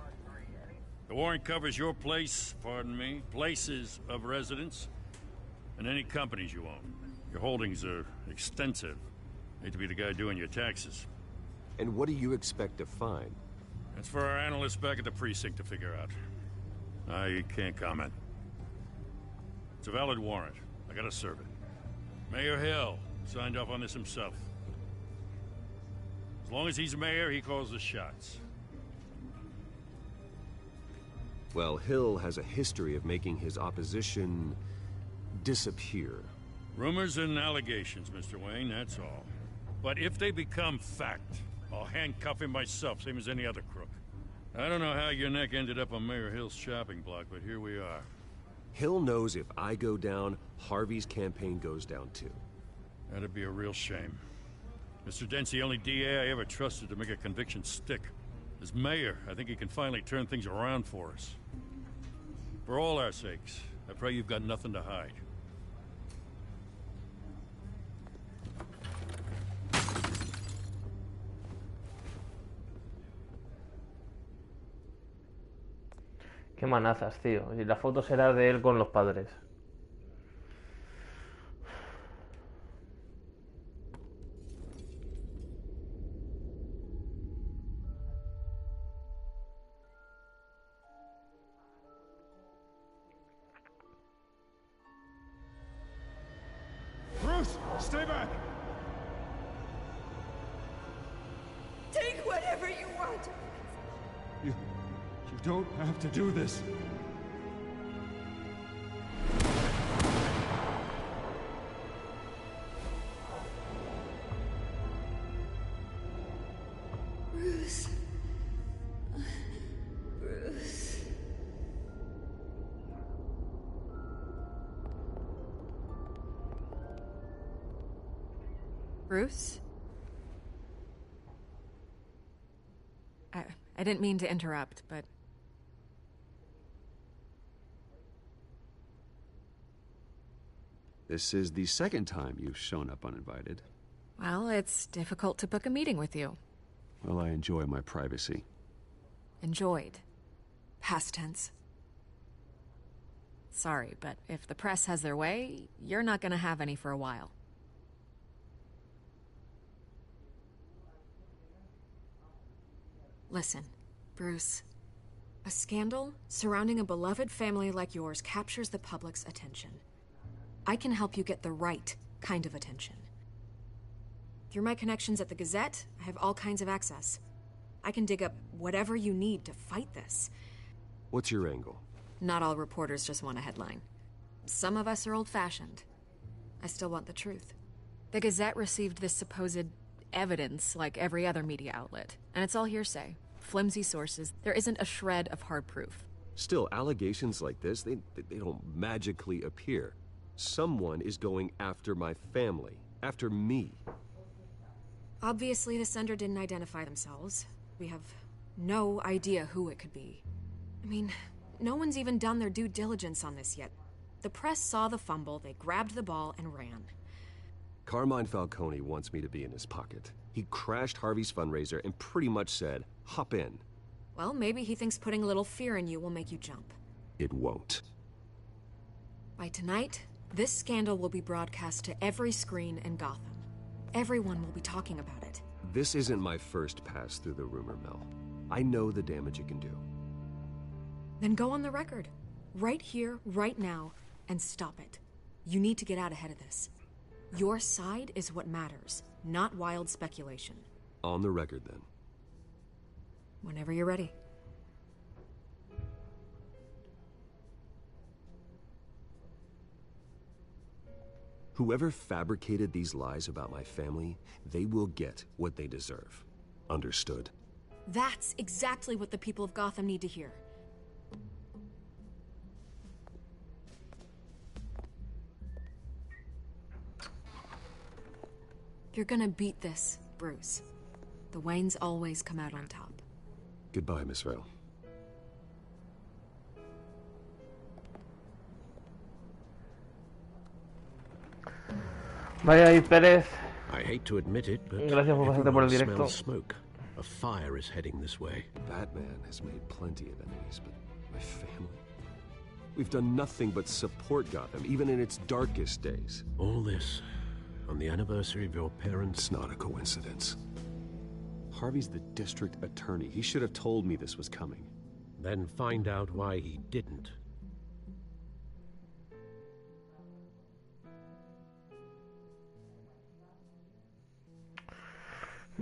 The warrant covers your place, pardon me, places of residence, and any companies you own. Your holdings are extensive. Hate to be the guy doing your taxes. And what do you expect to find? That's for our analysts back at the precinct to figure out. I can't comment. It's a valid warrant. I gotta serve it. Mayor Hill signed off on this himself. As long as he's mayor, he calls the shots. Well, Hill has a history of making his opposition disappear. Rumors and allegations, Mr. Wayne, that's all. But if they become fact, I'll handcuff him myself, same as any other crook. I don't know how your neck ended up on Mayor Hill's shopping block, but here we are. Hill knows if I go down, Harvey's campaign goes down too. That'd be a real shame. Mr. Dent's the only DA I ever trusted to make a conviction stick. As mayor, I think he can finally turn things around for us. For all our sakes, I pray you've got nothing to hide. Qué manazas, tío. Y la foto será de él con los padres. Bruce, stay back! Take whatever you want. You don't have to do this. Bruce. Bruce. Bruce? I didn't mean to interrupt, but... This is the second time you've shown up uninvited. Well, it's difficult to book a meeting with you. Well, I enjoy my privacy. Enjoyed. Past tense. Sorry, but if the press has their way, you're not gonna have any for a while. Listen, Bruce. A scandal surrounding a beloved family like yours captures the public's attention. I can help you get the right kind of attention. Through my connections at the Gazette, I have all kinds of access. I can dig up whatever you need to fight this. What's your angle? Not all reporters just want a headline. Some of us are old-fashioned. I still want the truth. The Gazette received this supposed evidence like every other media outlet, and it's all hearsay. Flimsy sources. There isn't a shred of hard proof. Still, allegations like this, they don't magically appear. Someone is going after my family, after me. Obviously, the sender didn't identify themselves. We have no idea who it could be. I mean, no one's even done their due diligence on this yet. The press saw the fumble, they grabbed the ball and ran. Carmine Falcone wants me to be in his pocket. He crashed Harvey's fundraiser and pretty much said, hop in. Well, maybe he thinks putting a little fear in you will make you jump. It won't. By tonight, this scandal will be broadcast to every screen in Gotham. Everyone will be talking about it. This isn't my first pass through the rumor mill. I know the damage it can do. Then go on the record. Right here, right now, and stop it. You need to get out ahead of this. Your side is what matters, not wild speculation. On the record, then. Whenever you're ready. Whoever fabricated these lies about my family, they will get what they deserve. Understood? That's exactly what the people of Gotham need to hear. You're gonna beat this, Bruce. The Waynes always come out on top. Goodbye, Miss Vale. Vaya ahí, Pérez. I hate to admit it, but Gracias por pasarte por el everyone directo. smells smoke. A fire is heading this way. Batman has made plenty of enemies, but my family? We've done nothing but support Gotham, even in its darkest days. All this on the anniversary of your parents'... It's not a coincidence. Harvey's the district attorney. He should have told me this was coming. Then find out why he didn't.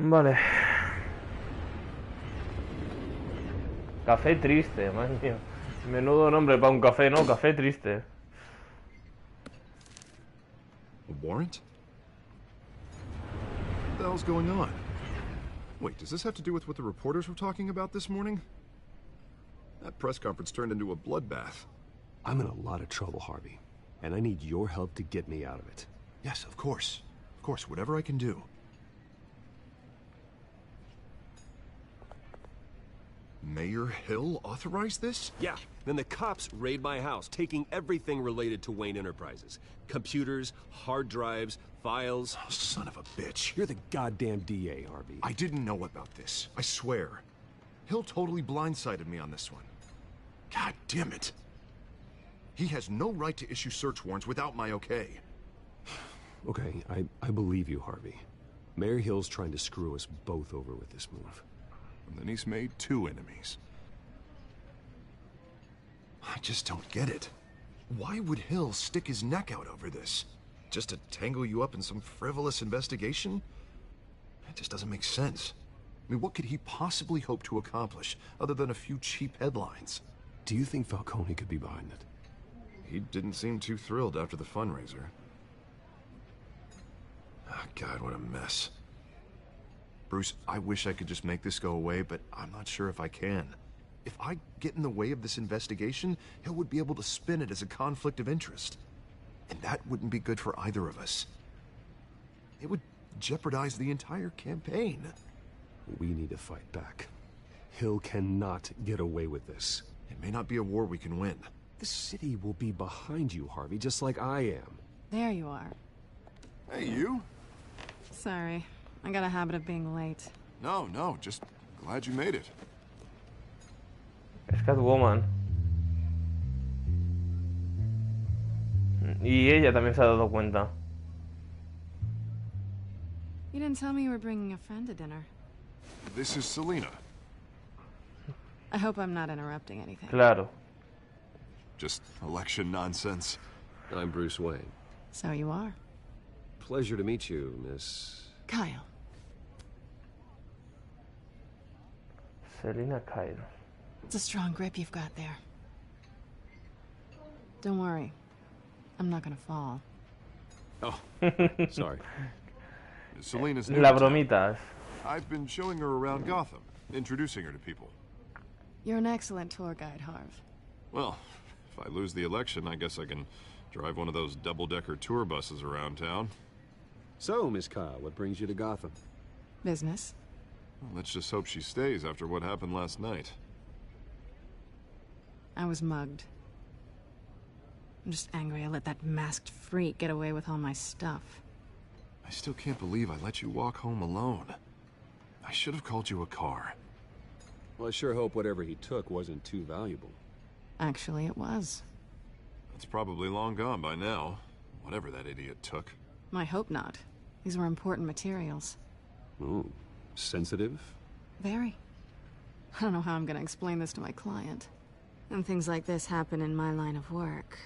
Vale. Café triste, madre mía. Menudo nombre para un café, ¿no? Café triste. A warrant? What the hell's going on? Wait, does this have to do with what the reporters were talking about this morning? That press conference turned into a bloodbath. I'm in a lot of trouble, Harvey, and I need your help to get me out of it. Yes, of course. Of course, whatever I can do. Mayor Hill authorized this? Yeah, then the cops raid my house, taking everything related to Wayne Enterprises. Computers, hard drives, files. Oh, son of a bitch. You're the goddamn DA, Harvey. I didn't know about this. I swear. Hill totally blindsided me on this one. God damn it. He has no right to issue search warrants without my okay. Okay, I believe you, Harvey. Mayor Hill's trying to screw us both over with this move. And then he's made 2 enemies. I just don't get it. Why would Hill stick his neck out over this? Just to tangle you up in some frivolous investigation? It just doesn't make sense. I mean, what could he possibly hope to accomplish other than a few cheap headlines? Do you think Falcone could be behind it? He didn't seem too thrilled after the fundraiser. Oh, God, what a mess. Bruce, I wish I could just make this go away, but I'm not sure if I can. If I get in the way of this investigation, Hill would be able to spin it as a conflict of interest. And that wouldn't be good for either of us. It would jeopardize the entire campaign. We need to fight back. Hill cannot get away with this. It may not be a war we can win. The city will be behind you, Harvey, just like I am. There you are. Hey, you? Sorry. I got a habit of being late. No, just glad you made it. Es Catwoman. Y ella también se ha dado cuenta. You didn't tell me you were bringing a friend to dinner. This is Selena. I hope I'm not interrupting anything. Claro. Just election nonsense. I'm Bruce Wayne. So you are. Pleasure to meet you, Miss... Kyle. Selena Kyle. It's a strong grip you've got there. Don't worry. I'm not gonna fall. Oh, sorry. Selena's La bromitas. I've been showing her around Gotham, introducing her to people. You're an excellent tour guide, Harv. Well, if I lose the election, I guess I can drive one of those double-decker tour buses around town. So, Miss Kyle, what brings you to Gotham? Business. Well, let's just hope she stays after what happened last night. I was mugged. I'm just angry I let that masked freak get away with all my stuff. I still can't believe I let you walk home alone. I should have called you a car. Well, I sure hope whatever he took wasn't too valuable. Actually, it was. It's probably long gone by now, whatever that idiot took. I hope not. These were important materials. Ooh, sensitive? Very. I don't know how I'm gonna explain this to my client. And things like this happen in my line of work.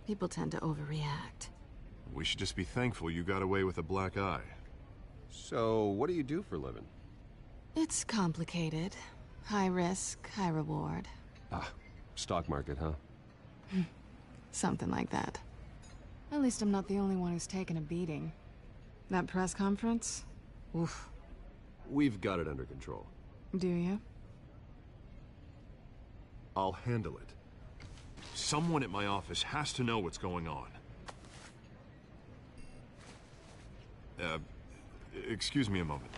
People tend to overreact. We should just be thankful you got away with a black eye. So, what do you do for a living? It's complicated. High risk, high reward. Ah, stock market, huh? Something like that. At least I'm not the only one who's taken a beating. That press conference? Oof. We've got it under control. Do you? I'll handle it. Someone at my office has to know what's going on. Excuse me a moment.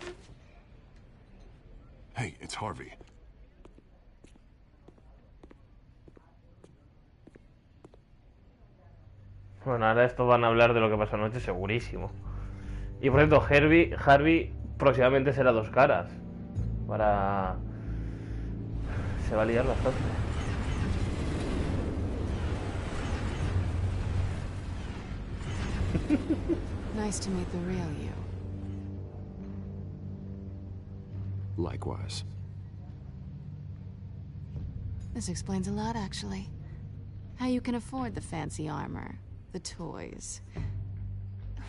Hey, it's Harvey. Bueno, ahora esto van a hablar de lo que pasó anoche, segurísimo. Y por cierto, Harvey próximamente será dos caras. Para... Se va a liar bastante. Nice to meet the real you. Likewise. This explains a lot, actually. How you can afford the fancy armor, the toys.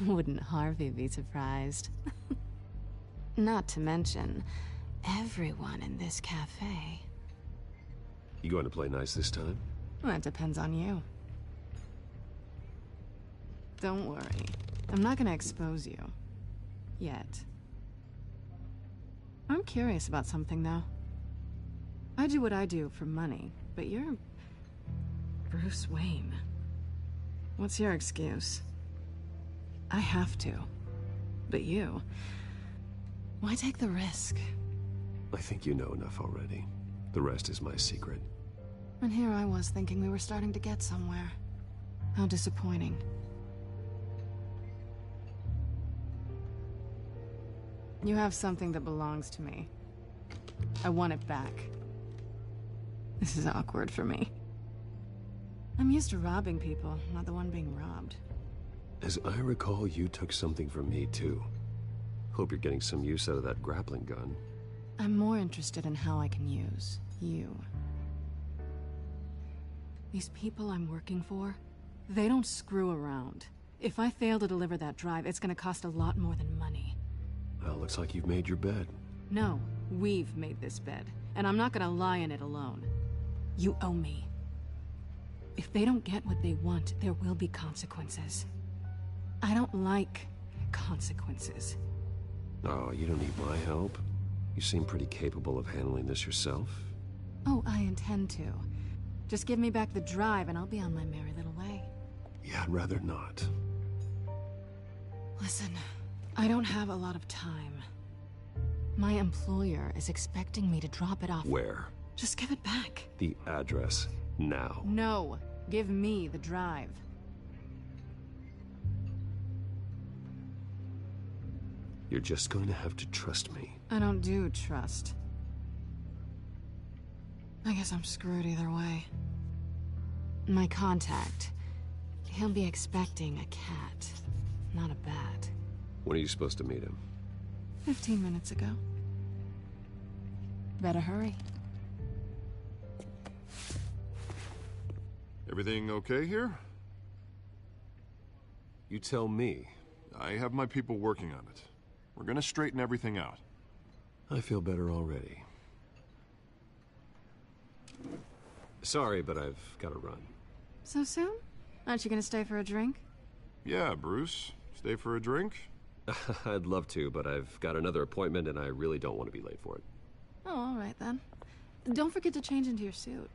Wouldn't Harvey be surprised? Not to mention, everyone in this cafe. You going to play nice this time? Well, it depends on you. Don't worry. I'm not gonna expose you. Yet. I'm curious about something, though. I do what I do for money, but you're... Bruce Wayne. What's your excuse? I have to. But you... Why take the risk? I think you know enough already. The rest is my secret. And here I was thinking we were starting to get somewhere. How disappointing. You have something that belongs to me. I want it back. This is awkward for me. I'm used to robbing people, not the one being robbed. As I recall, you took something from me, too. Hope you're getting some use out of that grappling gun. I'm more interested in how I can use you. These people I'm working for, they don't screw around. If I fail to deliver that drive, it's gonna cost a lot more than money. Well, looks like you've made your bed. No, we've made this bed, and I'm not gonna lie in it alone. You owe me. If they don't get what they want, there will be consequences. I don't like consequences. Oh, you don't need my help. You seem pretty capable of handling this yourself. Oh, I intend to. Just give me back the drive and I'll be on my merry little way. Yeah, I'd rather not. Listen, I don't have a lot of time. My employer is expecting me to drop it off. Where? Just give it back. The address, now. No, give me the drive. You're just going to have to trust me. I don't do trust. I guess I'm screwed either way. My contact, he'll be expecting a cat, not a bat. When are you supposed to meet him? 15 minutes ago. Better hurry. Everything okay here? You tell me. I have my people working on it. We're gonna straighten everything out. I feel better already. Sorry, but I've got to run. So soon? Aren't you gonna stay for a drink? Yeah, Bruce. Stay for a drink? I'd love to, but I've got another appointment and I really don't want to be late for it. Oh, all right then. Don't forget to change into your suit.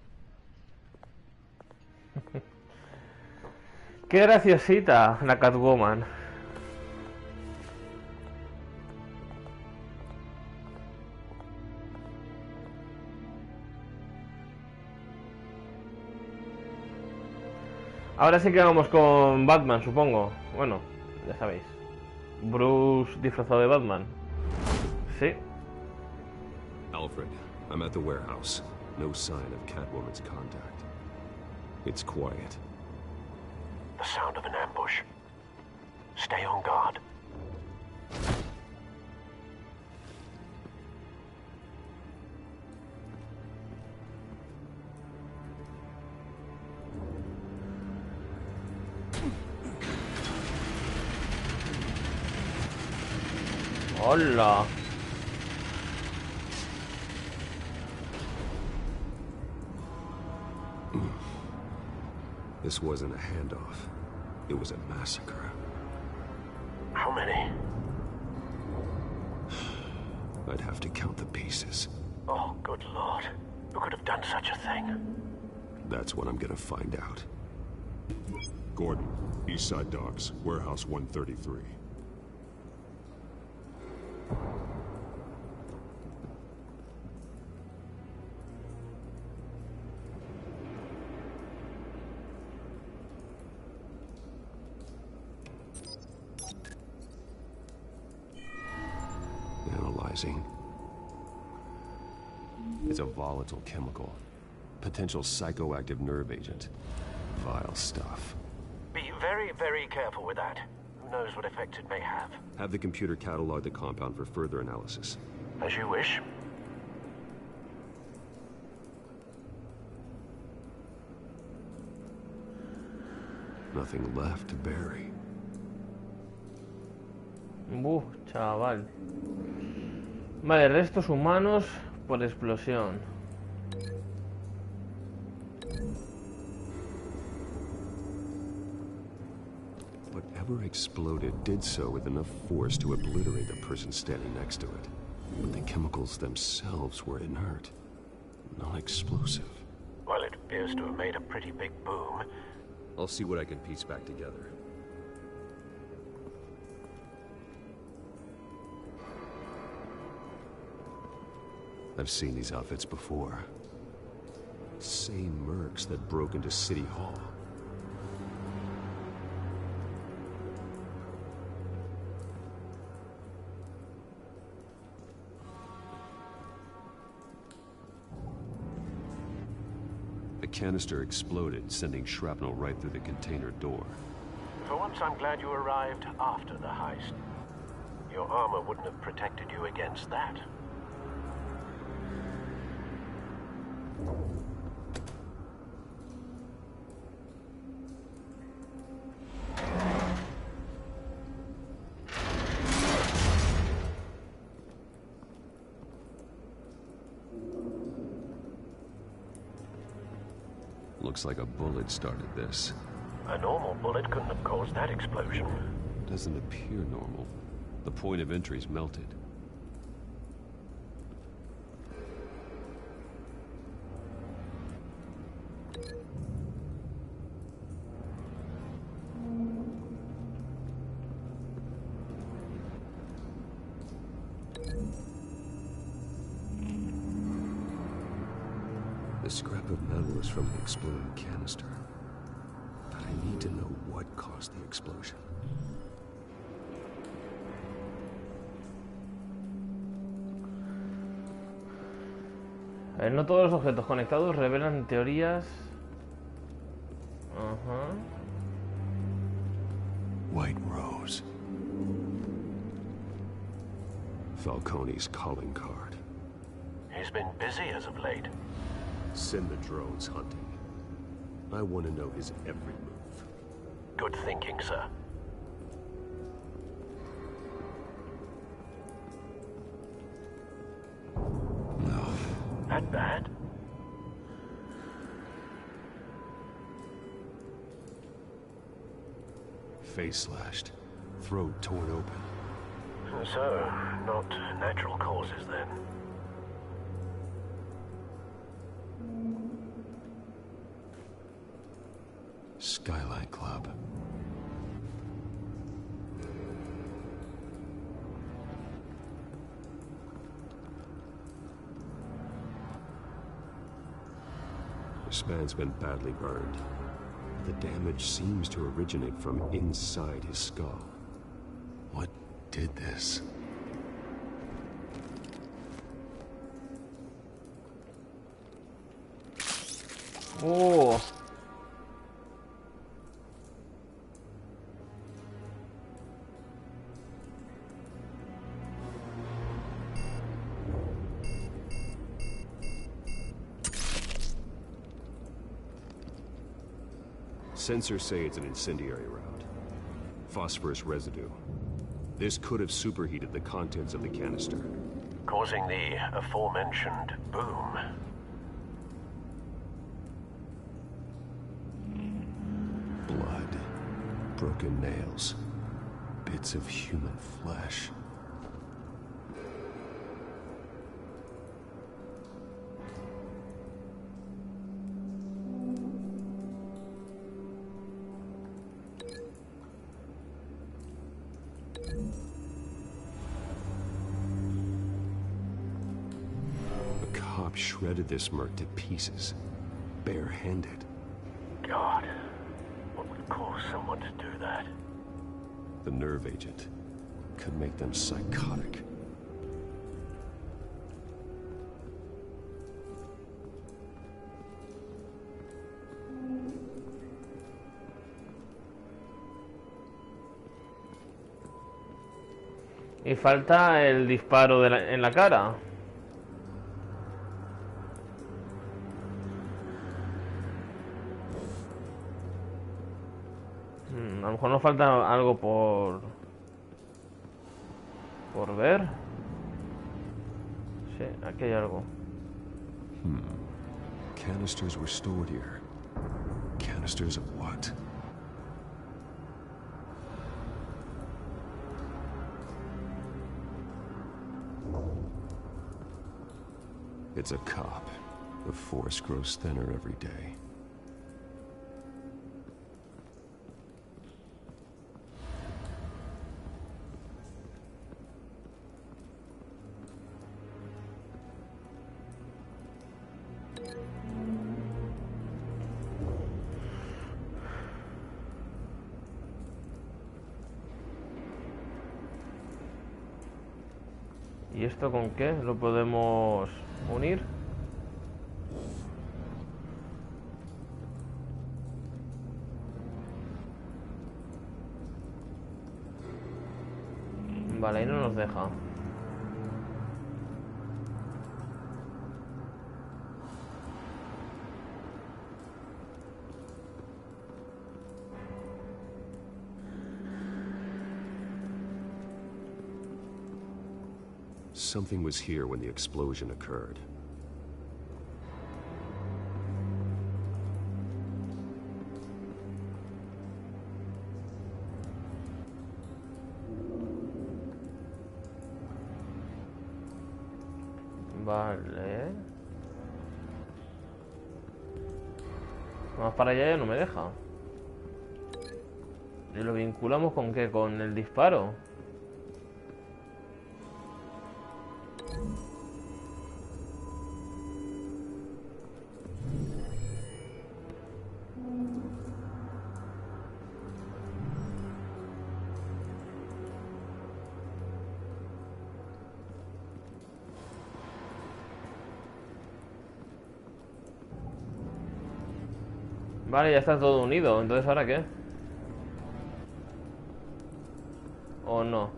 Qué graciosita la Catwoman. Ahora sí que vamos con Batman, supongo. Bueno, ya sabéis. Bruce disfrazado de Batman. Sí. Alfred, I'm at the warehouse. No sign of Catwoman's contact. It's quiet. The sound of an ambush. Stay on guard. Hola. This wasn't a handoff. It was a massacre. How many? I'd have to count the pieces. Oh, good lord. Who could have done such a thing? That's what I'm gonna find out. Gordon, East Side Docks, Warehouse 133. Analyzing. It's a volatile chemical. Potential psychoactive nerve agent. Vile stuff. Be very, very careful with that. Who knows what effect it may have. Have the computer catalog the compound for further analysis. As you wish. Nothing left to bury. Chaval. Vale, restos humanos por explosión. Whatever exploded did so with enough force to obliterate the person standing next to it. But the chemicals themselves were inert, non-explosive. Well, it appears to have made a pretty big boom. I'll see what I can piece back together. I've seen these outfits before. Same mercs that broke into City Hall. The canister exploded, sending shrapnel right through the container door. For once, I'm glad you arrived after the heist. Your armor wouldn't have protected you against that. Looks like a bullet started this. A normal bullet couldn't have caused that explosion. Doesn't appear normal. The point of entry's melted. The scrap of metal is from the exploding canister. But I need to know what caused the explosion. A ver, no todos los objetos conectados revelan teorías. Ajá. White Rose. Falcone's calling card. He's been busy as of late. Send the drones hunting. I want to know his every move. Good thinking, sir. No. That bad? Face slashed. Throat torn open. So, not natural causes then. Skyline Club. This man's been badly burned. The damage seems to originate from inside his skull. What did this? Oh. Sensors say it's an incendiary round. Phosphorus residue. This could have superheated the contents of the canister, causing the aforementioned boom. Blood. Broken nails. Bits of human flesh. Shredded this merc to pieces, bare-handed. God, what would cause someone to do that? The nerve agent could make them psychotic. Y falta el disparo en la cara. A lo mejor nos falta algo por ver. Sí, aquí hay algo. Canisters were stored here. Canisters of what? It's a cop. The force grows thinner every day. ¿Y esto con qué? ¿Lo podemos unir? Vale, ahí no nos deja. Something was here when the explosion occurred. Vale. Vamos para allá, ya no me deja. ¿Y lo vinculamos con qué? ¿Con el disparo? Vale, ya está todo unido. Entonces, ¿ahora qué? ¿O no?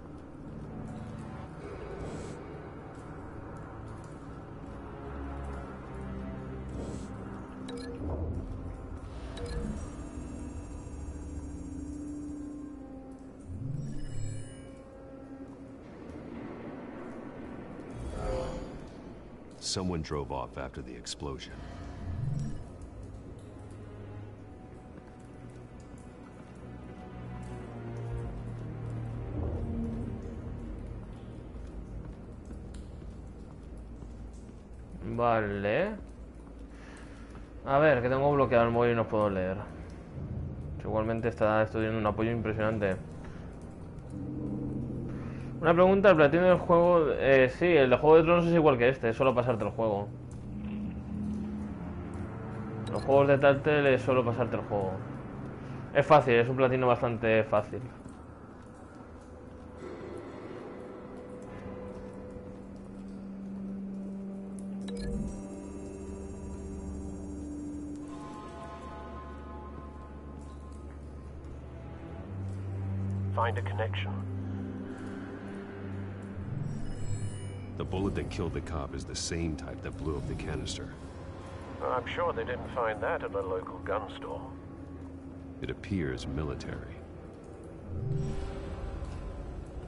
Someone drove off after the explosion. Vale. A ver, que tengo bloqueado el móvil y no puedo leer. Igualmente estoy teniendo un apoyo impresionante. Una pregunta, el platino del juego... sí, el de Juego de Tronos es igual que este, es solo pasarte el juego. Los juegos de Telltale es solo pasarte el juego. Es fácil, es un platino bastante fácil. Find a connection. The bullet that killed the cop is the same type that blew up the canister. I'm sure they didn't find that at a local gun store. It appears military.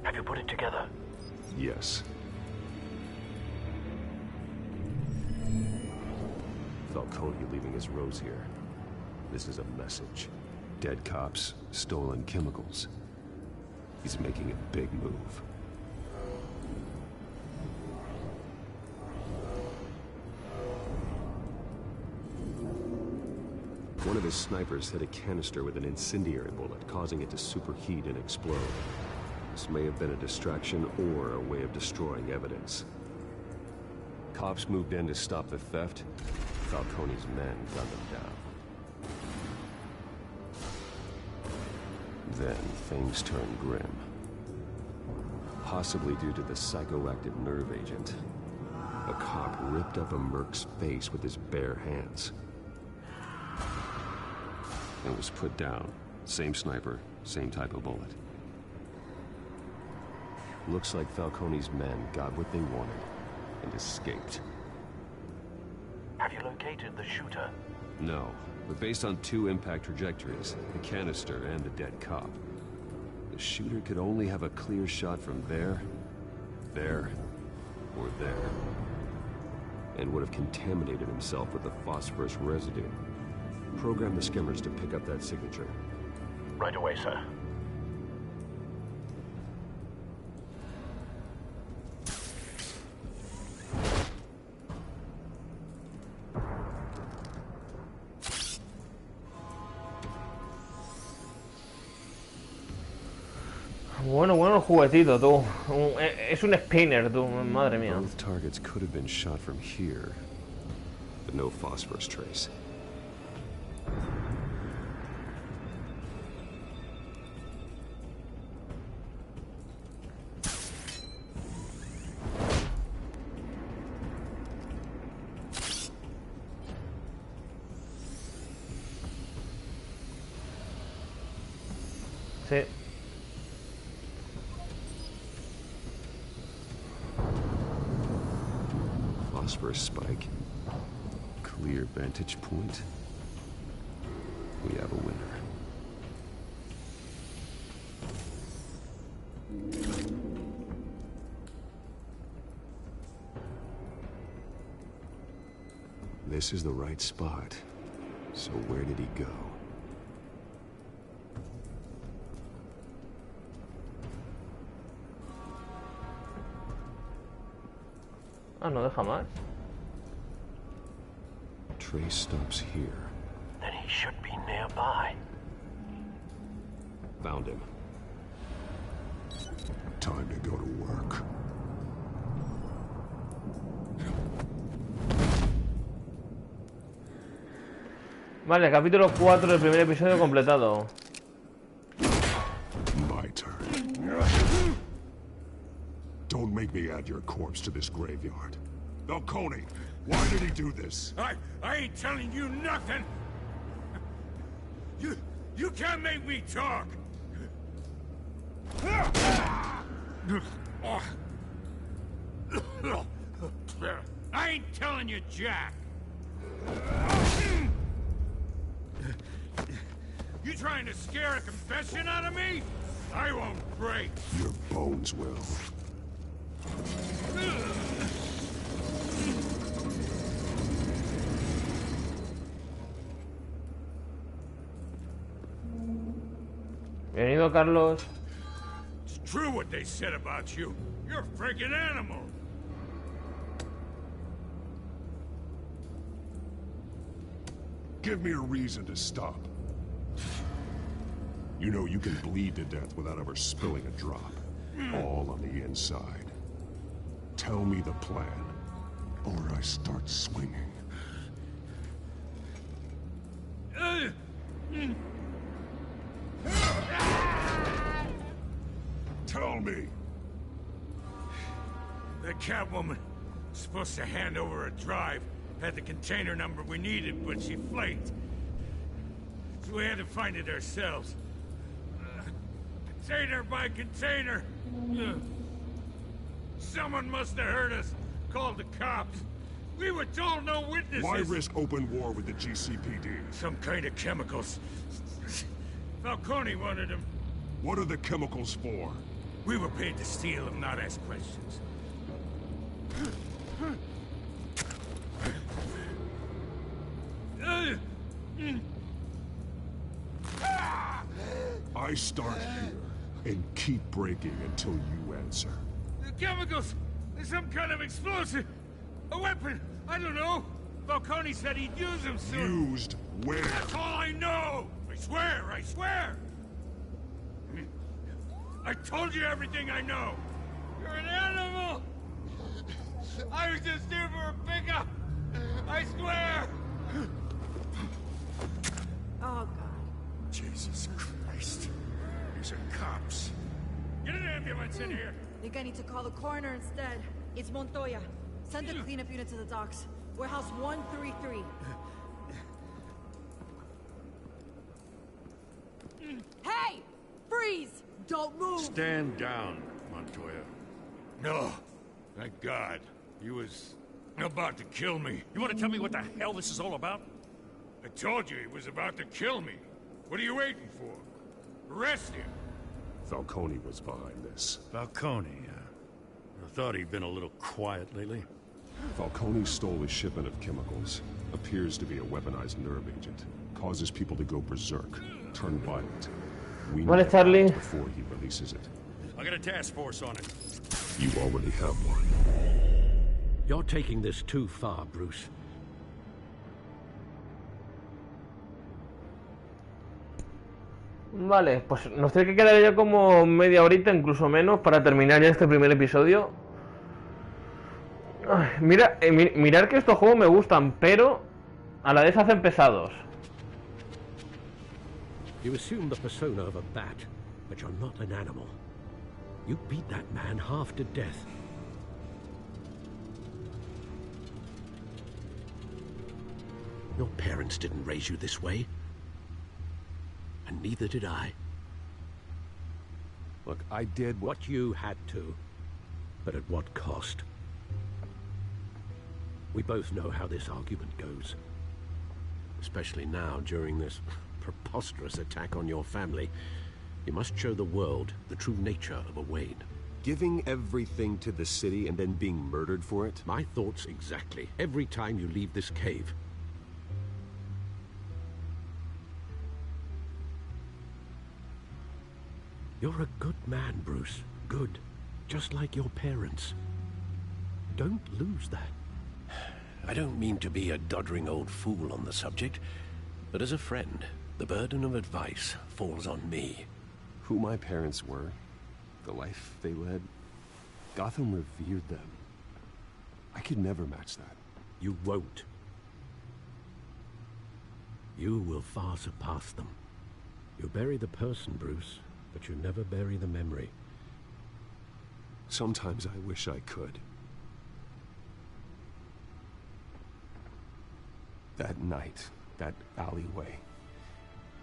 Have you put it together? Yes. Falcone leaving his rose here. This is a message. Dead cops, stolen chemicals. He's making a big move. One of his snipers hit a canister with an incendiary bullet, causing it to superheat and explode. This may have been a distraction or a way of destroying evidence. Cops moved in to stop the theft. Falcone's men gunned them down. Then things turned grim. Possibly due to the psychoactive nerve agent. A cop ripped up a merc's face with his bare hands. And was put down. Same sniper, same type of bullet. Looks like Falcone's men got what they wanted and escaped. Have you located the shooter? No, but based on two impact trajectories, the canister and the dead cop, the shooter could only have a clear shot from there, or there. and would have contaminated himself with the phosphorus residue. Program the skimmers to pick up that signature. Right away, sir. Bueno, el juguetito, tú. Es un spinner, tú. Madre mía. Both targets could have been shot from here, but no phosphorus trace. Sí. Phosphorus spike. Clear vantage point. We have a winner. This is the right spot. So where did he go? Ah, no deja más. Trace stops here. Then he should be nearby. Found him. Time to go to work. Vale, capítulo 4 del primer episodio completado. My turn. Don't make me add your corpse to this graveyard. Falcone, why did he do this? I ain't telling you nothing. You can't make me talk. I ain't telling you jack. You trying to scare a confession out of me? I won't break. Your bones will. Bienvenido, Carlos. It's true what they said about you. You're a freaking animal. Give me a reason to stop. You know you can bleed to death without ever spilling a drop. All on the inside. Tell me the plan, or I start swinging. Tell me. The Catwoman was supposed to hand over a drive. Had the container number we needed, but she flaked. So we had to find it ourselves. Container by container. Someone must have heard us. Called the cops. We were told no witnesses. Why risk open war with the GCPD? Some kind of chemicals. Falcone wanted them. What are the chemicals for? We were paid to steal them, not ask questions. I start here and keep breaking until you answer. The chemicals! There's some kind of explosive! A weapon! I don't know! Falcone said he'd use them soon! Used where? That's all I know! I swear! I swear! I told you everything I know! You're an animal! I was just here for a pickup! I swear! Oh, God. Jesus Christ. These are cops. Get an ambulance in here! I think I need to call the coroner instead. It's Montoya. Send the cleanup unit to the docks. Warehouse 133. Hey! Freeze! Don't move! Stand down, Montoya. No. Thank God. He was about to kill me. You want to tell me what the hell this is all about? I told you he was about to kill me. What are you waiting for? Arrest him. Falcone was behind this. Falcone, I thought he'd been a little quiet lately. Falcone stole a shipment of chemicals. Appears to be a weaponized nerve agent. Causes people to go berserk, turn violent. We need Vale, to Charlie. act before he releases it. I got a task force on it. You already have one. You're taking this too far, Bruce. Vale, pues nos tiene que quedar ya como media horita, incluso menos, para terminar ya este primer episodio. Ay, mira, mirar que estos juegos me gustan, pero a la vez hacen pesados. You assume the persona of a bat, but you're not an animal. You beat that man half to death. Your parents didn't raise you this way. And neither did I. Look, I did what you had to, but at what cost? We both know how this argument goes. Especially now, during this preposterous attack on your family. You must show the world the true nature of a Wayne. Giving everything to the city and then being murdered for it? My thoughts exactly. Every time you leave this cave. You're a good man, Bruce. Good. Just like your parents. Don't lose that. I don't mean to be a doddering old fool on the subject, but as a friend, the burden of advice falls on me. Who my parents were, the life they led, Gotham revered them. I could never match that. You won't. You will far surpass them. You bury the person, Bruce, but you never bury the memory. Sometimes I wish I could. That night, that alleyway,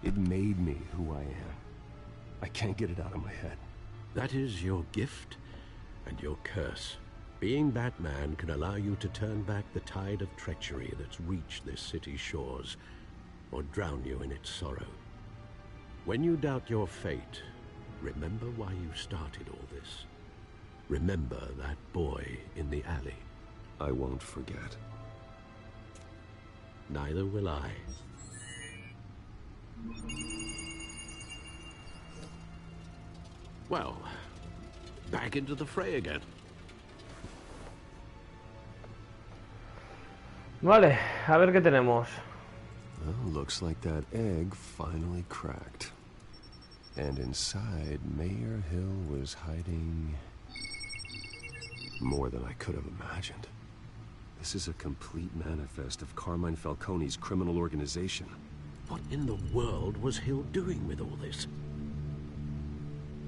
it made me who I am. I can't get it out of my head. That is your gift and your curse. Being Batman can allow you to turn back the tide of treachery that's reached this city's shores, or drown you in its sorrow. When you doubt your fate, remember why you started all this. Remember that boy in the alley. I won't forget. Neither will I. Well, back into the fray again. Vale, a ver qué tenemos. Well, looks like that egg finally cracked. And inside, Mayor Hill was hiding more than I could have imagined. This is a complete manifest of Carmine Falcone's criminal organization. What in the world was Hill doing with all this?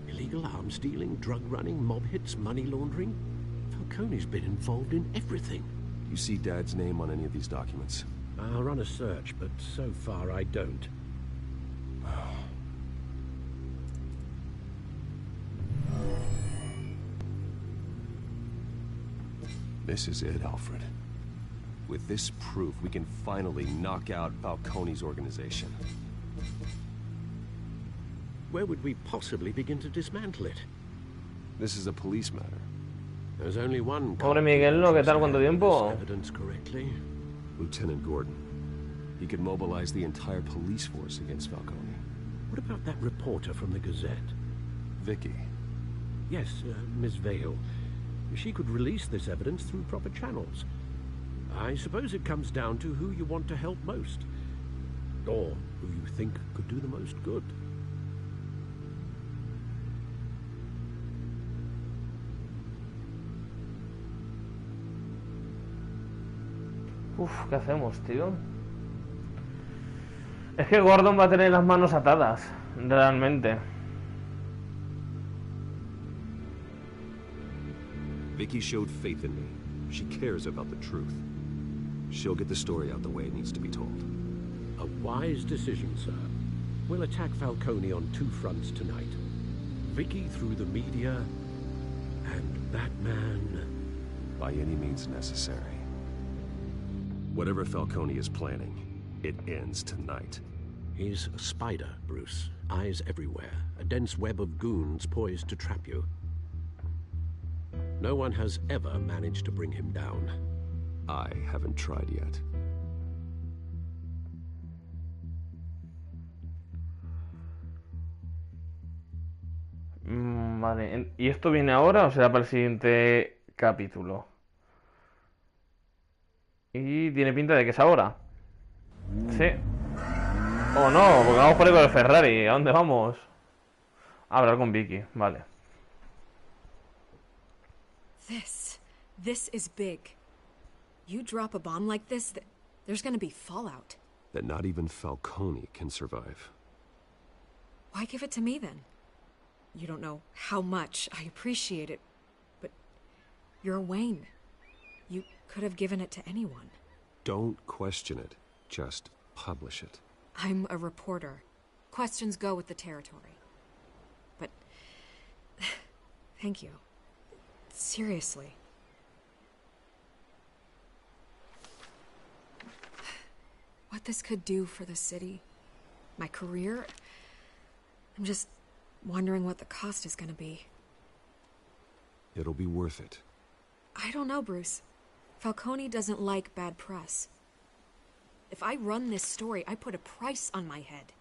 Illegal arms dealing, drug running, mob hits, money laundering? Falcone's been involved in everything. You see Dad's name on any of these documents? I'll run a search, but so far I don't. This is it, Alfred. With this proof, we can finally knock out Falcone's organization. Where would we possibly begin to dismantle it? This is a police matter. There's only one. Pobre Miguel, ¿no? ¿Qué tal? ¿Cuánto tiempo? Evidence correctly. Lieutenant Gordon. He could mobilize the entire police force against Falcone. What about that reporter from the Gazette? Vicky. Yes, Miss Vale. She could release this evidence through proper channels. I suppose it comes down to who you want to help most. Or who you think could do the most good. Uf, ¿qué hacemos, tío? Es que Gordon va a tener las manos atadas, realmente. Vicky showed faith in me. She cares about the truth. She'll get the story out the way it needs to be told. A wise decision, sir. We'll attack Falcone on two fronts tonight. Vicky through the media, and Batman... by any means necessary. Whatever Falcone is planning, it ends tonight. He's a spider, Bruce. Eyes everywhere. A dense web of goons poised to trap you. No one has ever managed to bring him down. I haven't tried yet. Vale, ¿y esto viene ahora o será para el siguiente capítulo? Y tiene pinta de que es ahora. Sí. O no, porque vamos por ahí con el Ferrari. ¿A dónde vamos? A hablar con Vicky, vale. This is big. You drop a bomb like this, there's gonna be fallout. That not even Falcone can survive. Why give it to me then? You don't know how much I appreciate it, but you're Wayne. You could have given it to anyone. Don't question it. Just publish it. I'm a reporter. Questions go with the territory. But thank you. Seriously. What this could do for the city, my career, I'm just wondering what the cost is gonna be. It'll be worth it. I don't know, Bruce. Falcone doesn't like bad press. If I run this story, I put a price on my head.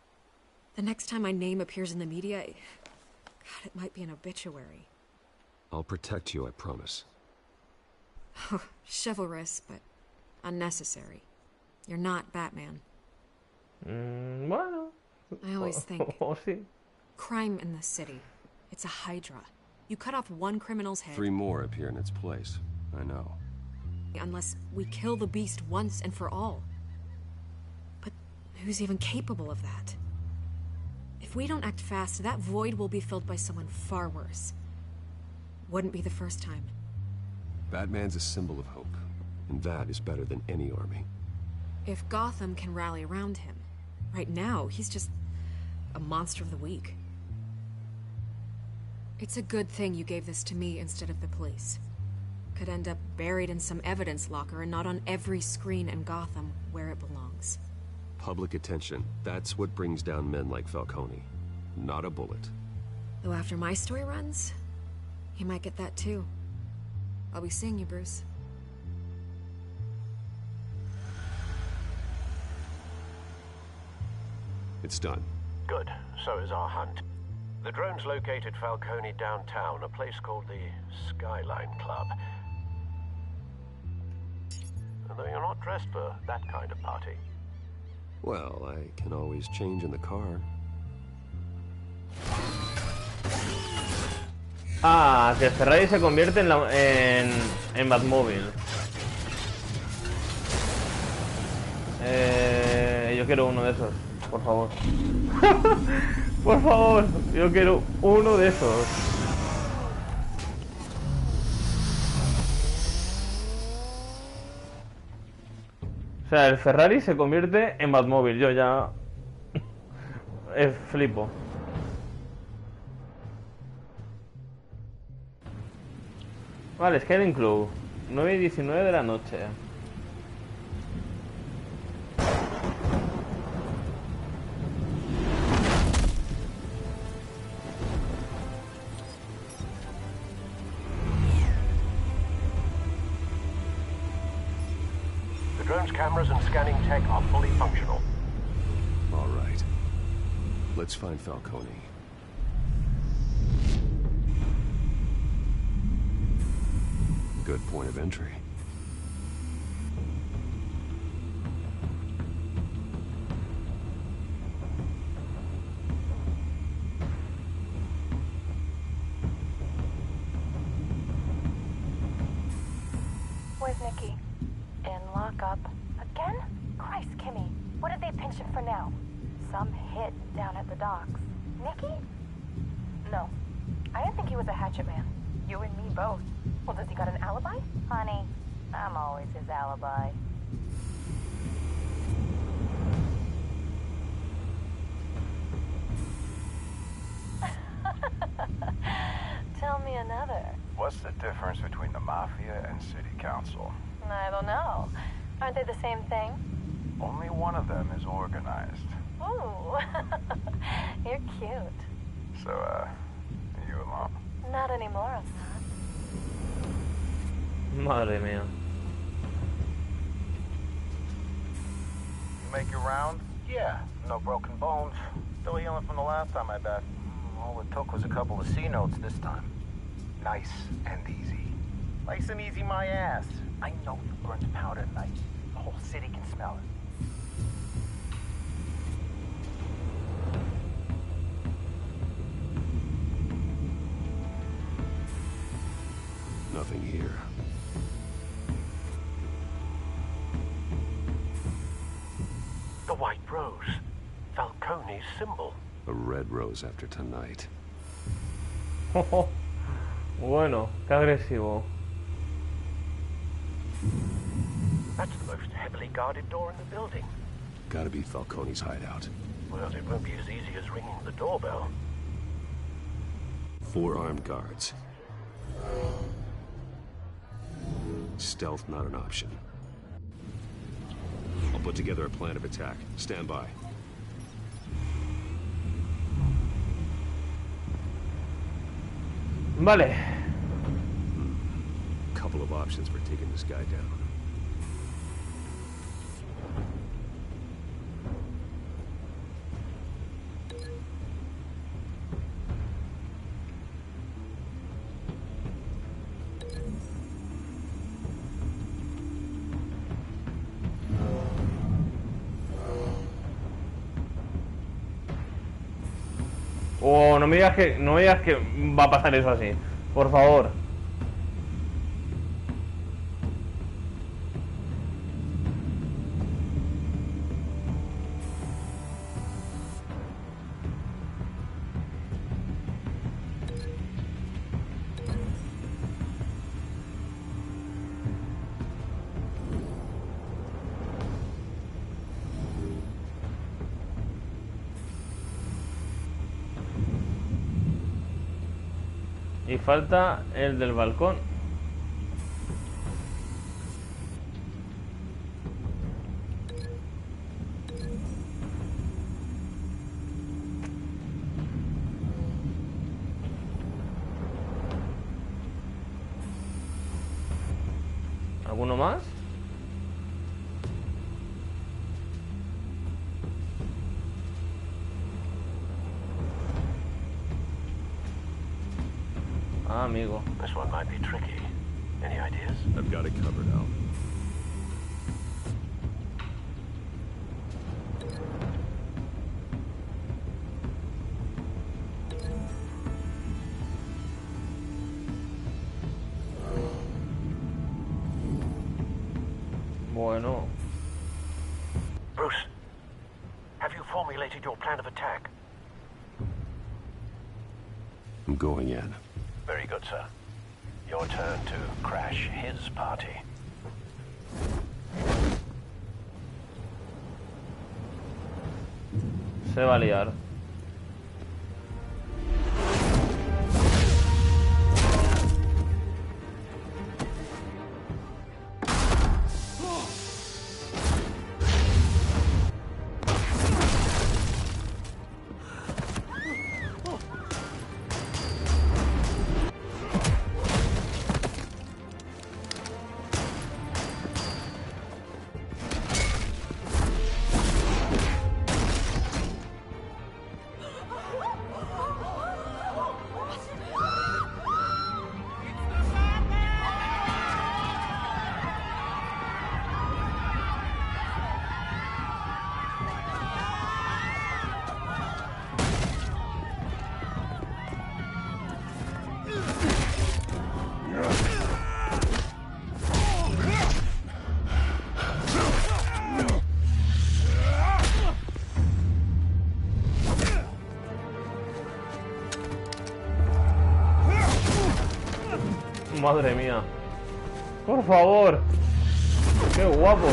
The next time my name appears in the media, God, it might be an obituary. I'll protect you, I promise. Chivalrous, but unnecessary. You're not Batman. Bueno. I always think, crime in the city, it's a hydra. You cut off one criminal's head. 3 more appear in its place. I know. Unless we kill the beast once and for all. But who's even capable of that? If we don't act fast, that void will be filled by someone far worse. Wouldn't be the first time. Batman's a symbol of hope, and that is better than any army. If Gotham can rally around him, right now, he's just a monster of the week. It's a good thing you gave this to me instead of the police. Could end up buried in some evidence locker and not on every screen in Gotham where it belongs. Public attention, that's what brings down men like Falcone. Not a bullet. Though after my story runs, he might get that too. I'll be seeing you, Bruce. It's done. Good. So is our hunt. The drones located Falcone downtown, a place called the Skyline Club. And though you're not dressed for that kind of party. Well, I can always change in the car. Ah, que Ferrari se convierte en Batmóvil. Yo quiero uno de esos, por favor. Por favor, yo quiero uno de esos. O sea, el Ferrari se convierte en Batmóvil. Yo ya flipo. Vale, Skyline Club, 9:19 de la noche. The drone's cameras and scanning tech are fully functional. All right. Let's find Falcone. Good point of entry. Where's Nikki? In lockup. Again? Christ, Kimmy. What did they pinch him for now? Some hit down at the docks. Nikki? No. I didn't think he was a hatchet man. You and me both. Well, does he got an alibi? Honey, I'm always his alibi. Tell me another. What's the difference between the Mafia and City Council? I don't know. Aren't they the same thing? Only one of them is organized. Ooh. You're cute. So, you alone? Not anymore, son. Madre mía. make your round? Yeah, no broken bones. Still healing from the last time I bet. All it took was a couple of C notes this time. Nice and easy. Nice and easy my ass. I know you burned powder tonight. The whole city can smell it. Nothing here. The white rose. Falcone's symbol. A red rose after tonight. Bueno, qué agresivo. That's the most heavily guarded door in the building. Gotta be Falcone's hideout. Well, it won't be as easy as ringing the doorbell. 4 armed guards. Stealth not an option. I'll put together a plan of attack. Stand by. Vale. Couple of options for taking this guy down. Oh, no me digas que va a pasar eso así. Por favor. Y falta el del balcón. ¿Alguno más? Ah, amigo. This one might be tricky. Any ideas? I've got it covered, Al. Bueno. Bruce, have you formulated your plan of attack? I'm going in. Very good, sir. Your turn to crash his party. Se va a liar. Madre mía. Por favor. Qué guapo.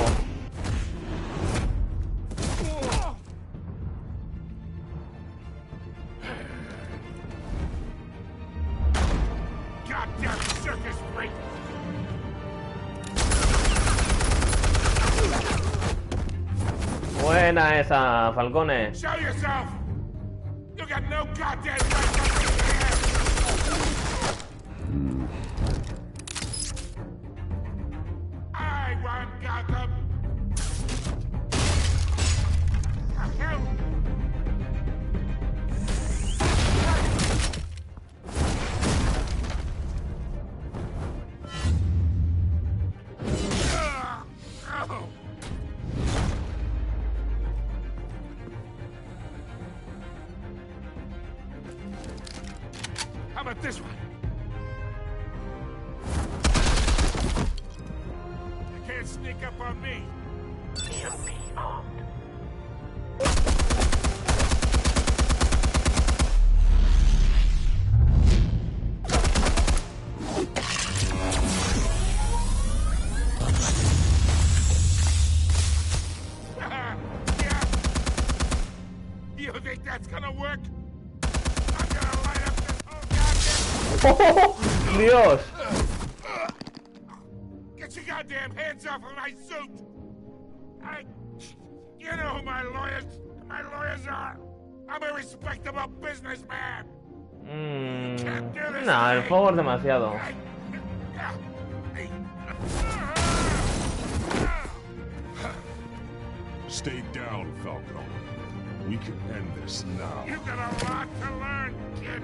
Buena esa, Falcone. Show yourself. You got no goddamn right. I want Gotham. This way. You can't sneak up on me. EMP armed. You think that's gonna work? I'm gonna light up this whole goddamn... Dios! Get your goddamn hands off of my suit! You know who my lawyers are. I'm a respectable businessman. Can't do this. No, el fuego es demasiado. Stay down, Falco. We can end this now. You've got a lot to learn, kid.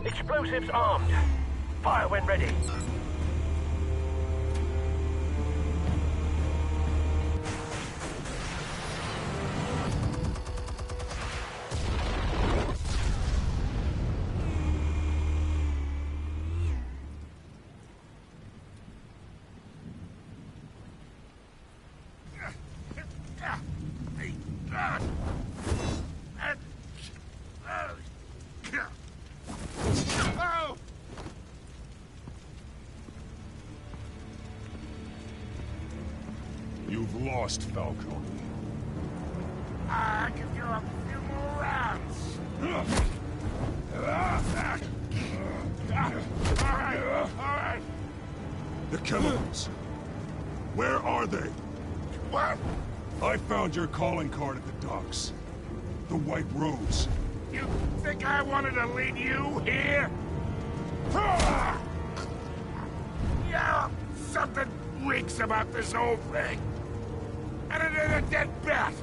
Explosives armed. Fire when ready. You've lost, Falco. I can do a few more rounds. All right. The chemicals. Where are they? What? I found your calling card at the docks. The White Rose. You think I wanted to lead you here? Yeah, something reeks about this whole thing. And it is a dead bat.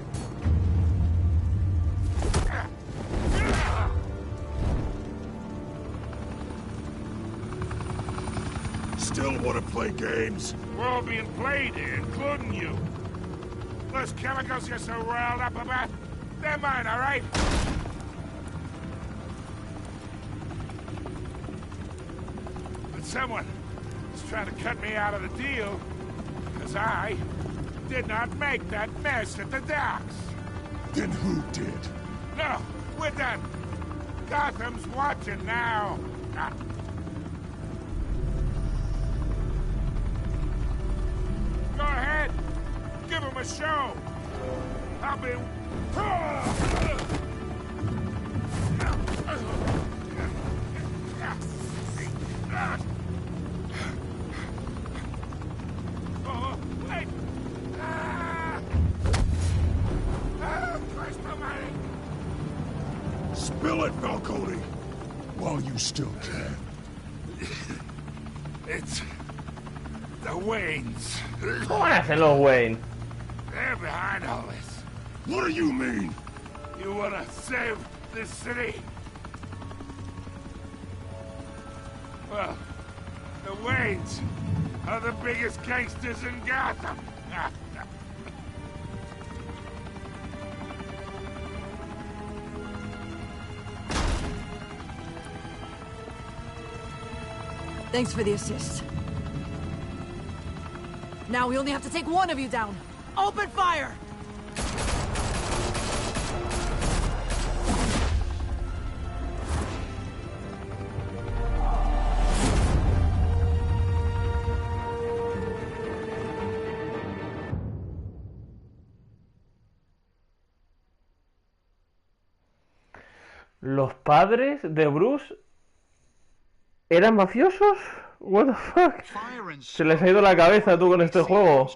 Still want to play games? We're all being played here, including you. Those chemicals you're so riled up about, they're mine, all right? But someone is trying to cut me out of the deal, because I did not make that mess at the docks. Then who did? No, we're done. Gotham's watching now. Go ahead. Give him a show. I'll be... Oh, wait. Christ almighty. Spill it, Falcone! While you still can. It's... the Waynes. ¿Cómo van a hacer los Wayne? They're behind all this. What do you mean? You wanna save this city? Well, the Waynes are the biggest gangsters in Gotham. Thanks for the assist. Now we only have to take one of you down. Open fire! ¿Los padres de Bruce eran mafiosos? What the fuck? Se les ha ido la cabeza tú con este juego.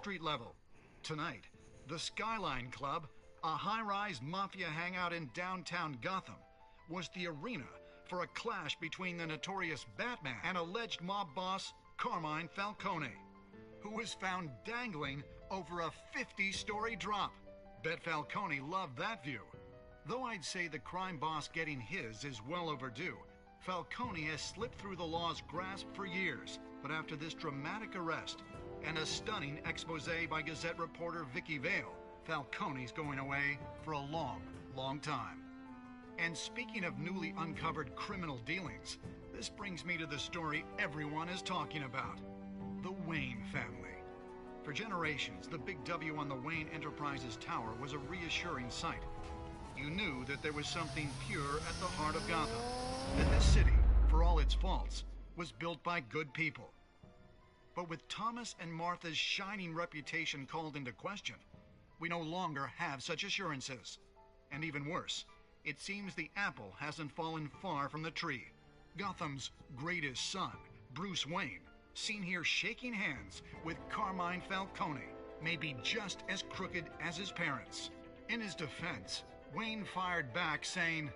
Tonight, the Skyline Club, a high-rise mafia hangout in downtown Gotham, was the arena for a clash between the notorious Batman and alleged mob boss Carmine Falcone, who was found dangling over a 50-story drop. Bet Falcone loved that view. Though I'd say the crime boss getting his is well overdue, Falcone has slipped through the law's grasp for years, but after this dramatic arrest and a stunning expose by Gazette reporter Vicky Vale, Falcone's going away for a long, long time. And speaking of newly uncovered criminal dealings, this brings me to the story everyone is talking about. The Wayne family. For generations, the big W on the Wayne Enterprises tower was a reassuring sight. You knew that there was something pure at the heart of Gotham. That this city, for all its faults, was built by good people. But with Thomas and Martha's shining reputation called into question, we no longer have such assurances. And even worse, it seems the apple hasn't fallen far from the tree. Gotham's greatest son, Bruce Wayne, seen here shaking hands with Carmine Falcone, may be just as crooked as his parents. In his defense, Wayne fired back saying,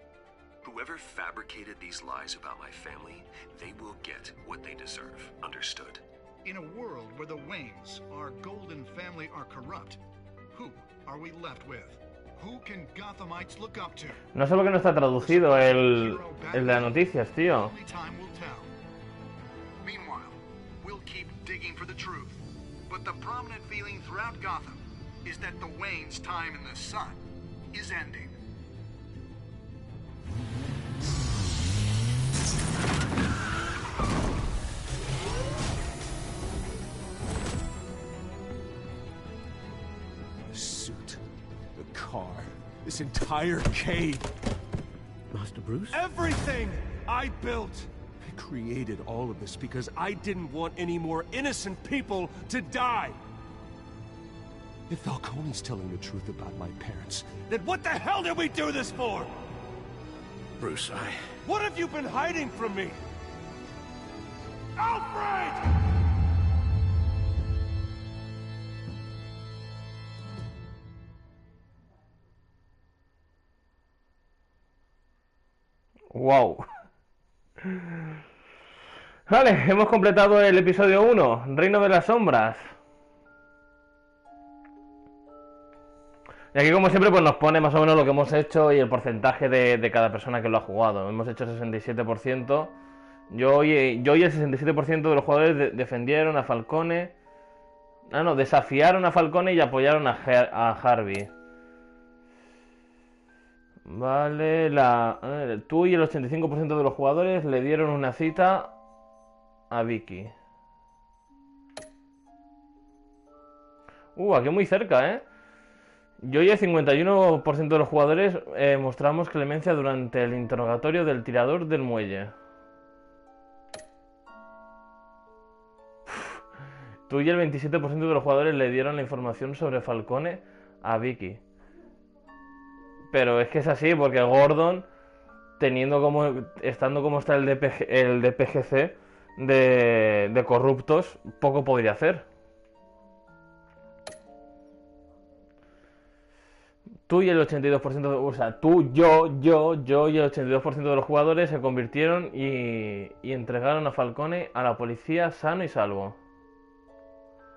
"Whoever fabricated these lies about my family, they will get what they deserve. Understood?" In a world where the Waynes, our golden family, are corrupt, who are we left with? Who can Gothamites look up to? No sé por qué no está traducido el de las noticias, tío. Only time will tell. Meanwhile, we'll keep digging for the truth. But the prominent feeling throughout Gotham is that the Waynes' time in the sun is ending. The suit, the car, this entire cave. Master Bruce? Everything I built! I created all of this because I didn't want any more innocent people to die! If Falcone's telling the truth about my parents, then what the hell did we do this for? Bruce, What have you been hiding from me? Alfred! Wow. Vale, hemos completado el episodio 1, Reino de las Sombras. Y aquí, como siempre, pues nos pone más o menos lo que hemos hecho y el porcentaje de cada persona que lo ha jugado. Hemos hecho 67%. Yo y el 67% de los jugadores defendieron a Falcone. Ah, no, desafiaron a Falcone y apoyaron a Harvey. Vale, tú y el 85% de los jugadores le dieron una cita a Vicky. Aquí muy cerca, ¿eh? Yo y el 51% de los jugadores mostramos clemencia durante el interrogatorio del tirador del muelle. Tú y el 27% de los jugadores le dieron la información sobre Falcone a Vicky. Pero es que es así, porque Gordon, estando como está el DPGC de corruptos, poco podría hacer. Tú y el 82%, o sea, tú, yo y el 82% de los jugadores se convirtieron y entregaron a Falcone a la policía sano y salvo.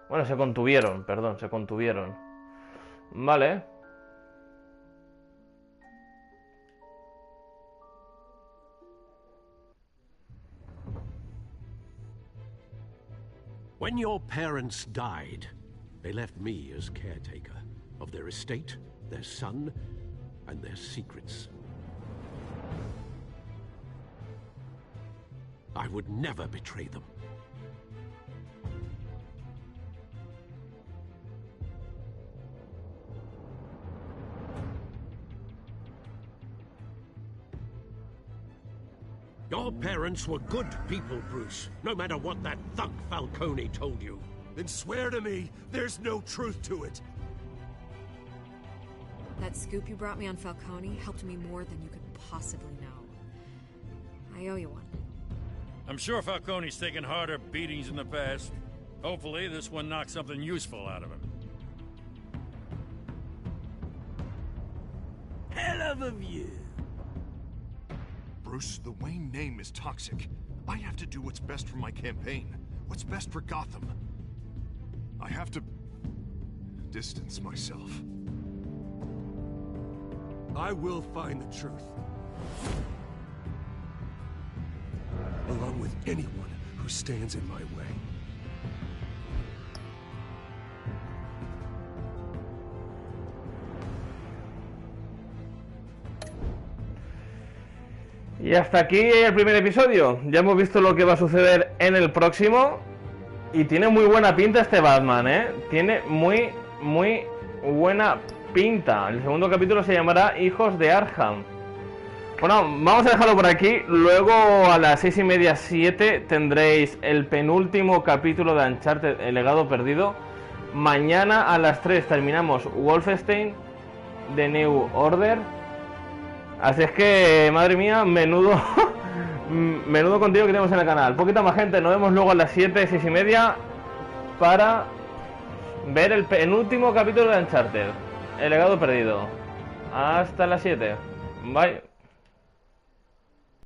Bueno, se contuvieron. Vale. When your parents died, they left me as caretaker of their estate, their son, and their secrets. I would never betray them. Your parents were good people, Bruce, no matter what that thug Falcone told you. Then swear to me there's no truth to it. That scoop you brought me on Falcone helped me more than you could possibly know. I owe you one. I'm sure Falcone's taken harder beatings in the past. Hopefully, this one knocks something useful out of him. Hell of a view. Bruce, the Wayne name is toxic. I have to do what's best for my campaign. What's best for Gotham. I have to distance myself. I will find the truth. along with anyone who stands in my way. Y hasta aquí el primer episodio. Ya hemos visto lo que va a suceder en el próximo. Y tiene muy buena pinta este Batman, ¿eh? Tiene muy buena pinta. El segundo capítulo se llamará Hijos de Arkham. Bueno, vamos a dejarlo por aquí. Luego a las 6:30, 7 tendréis el penúltimo capítulo de Uncharted, El legado perdido. Mañana a las 3 terminamos Wolfenstein The New Order. Así es que, madre mía, menudo contenido que tenemos en el canal. Poquita más gente, nos vemos luego a las 7, 6:30 para ver el penúltimo capítulo de Uncharted, El legado perdido. Hasta las 7. Bye.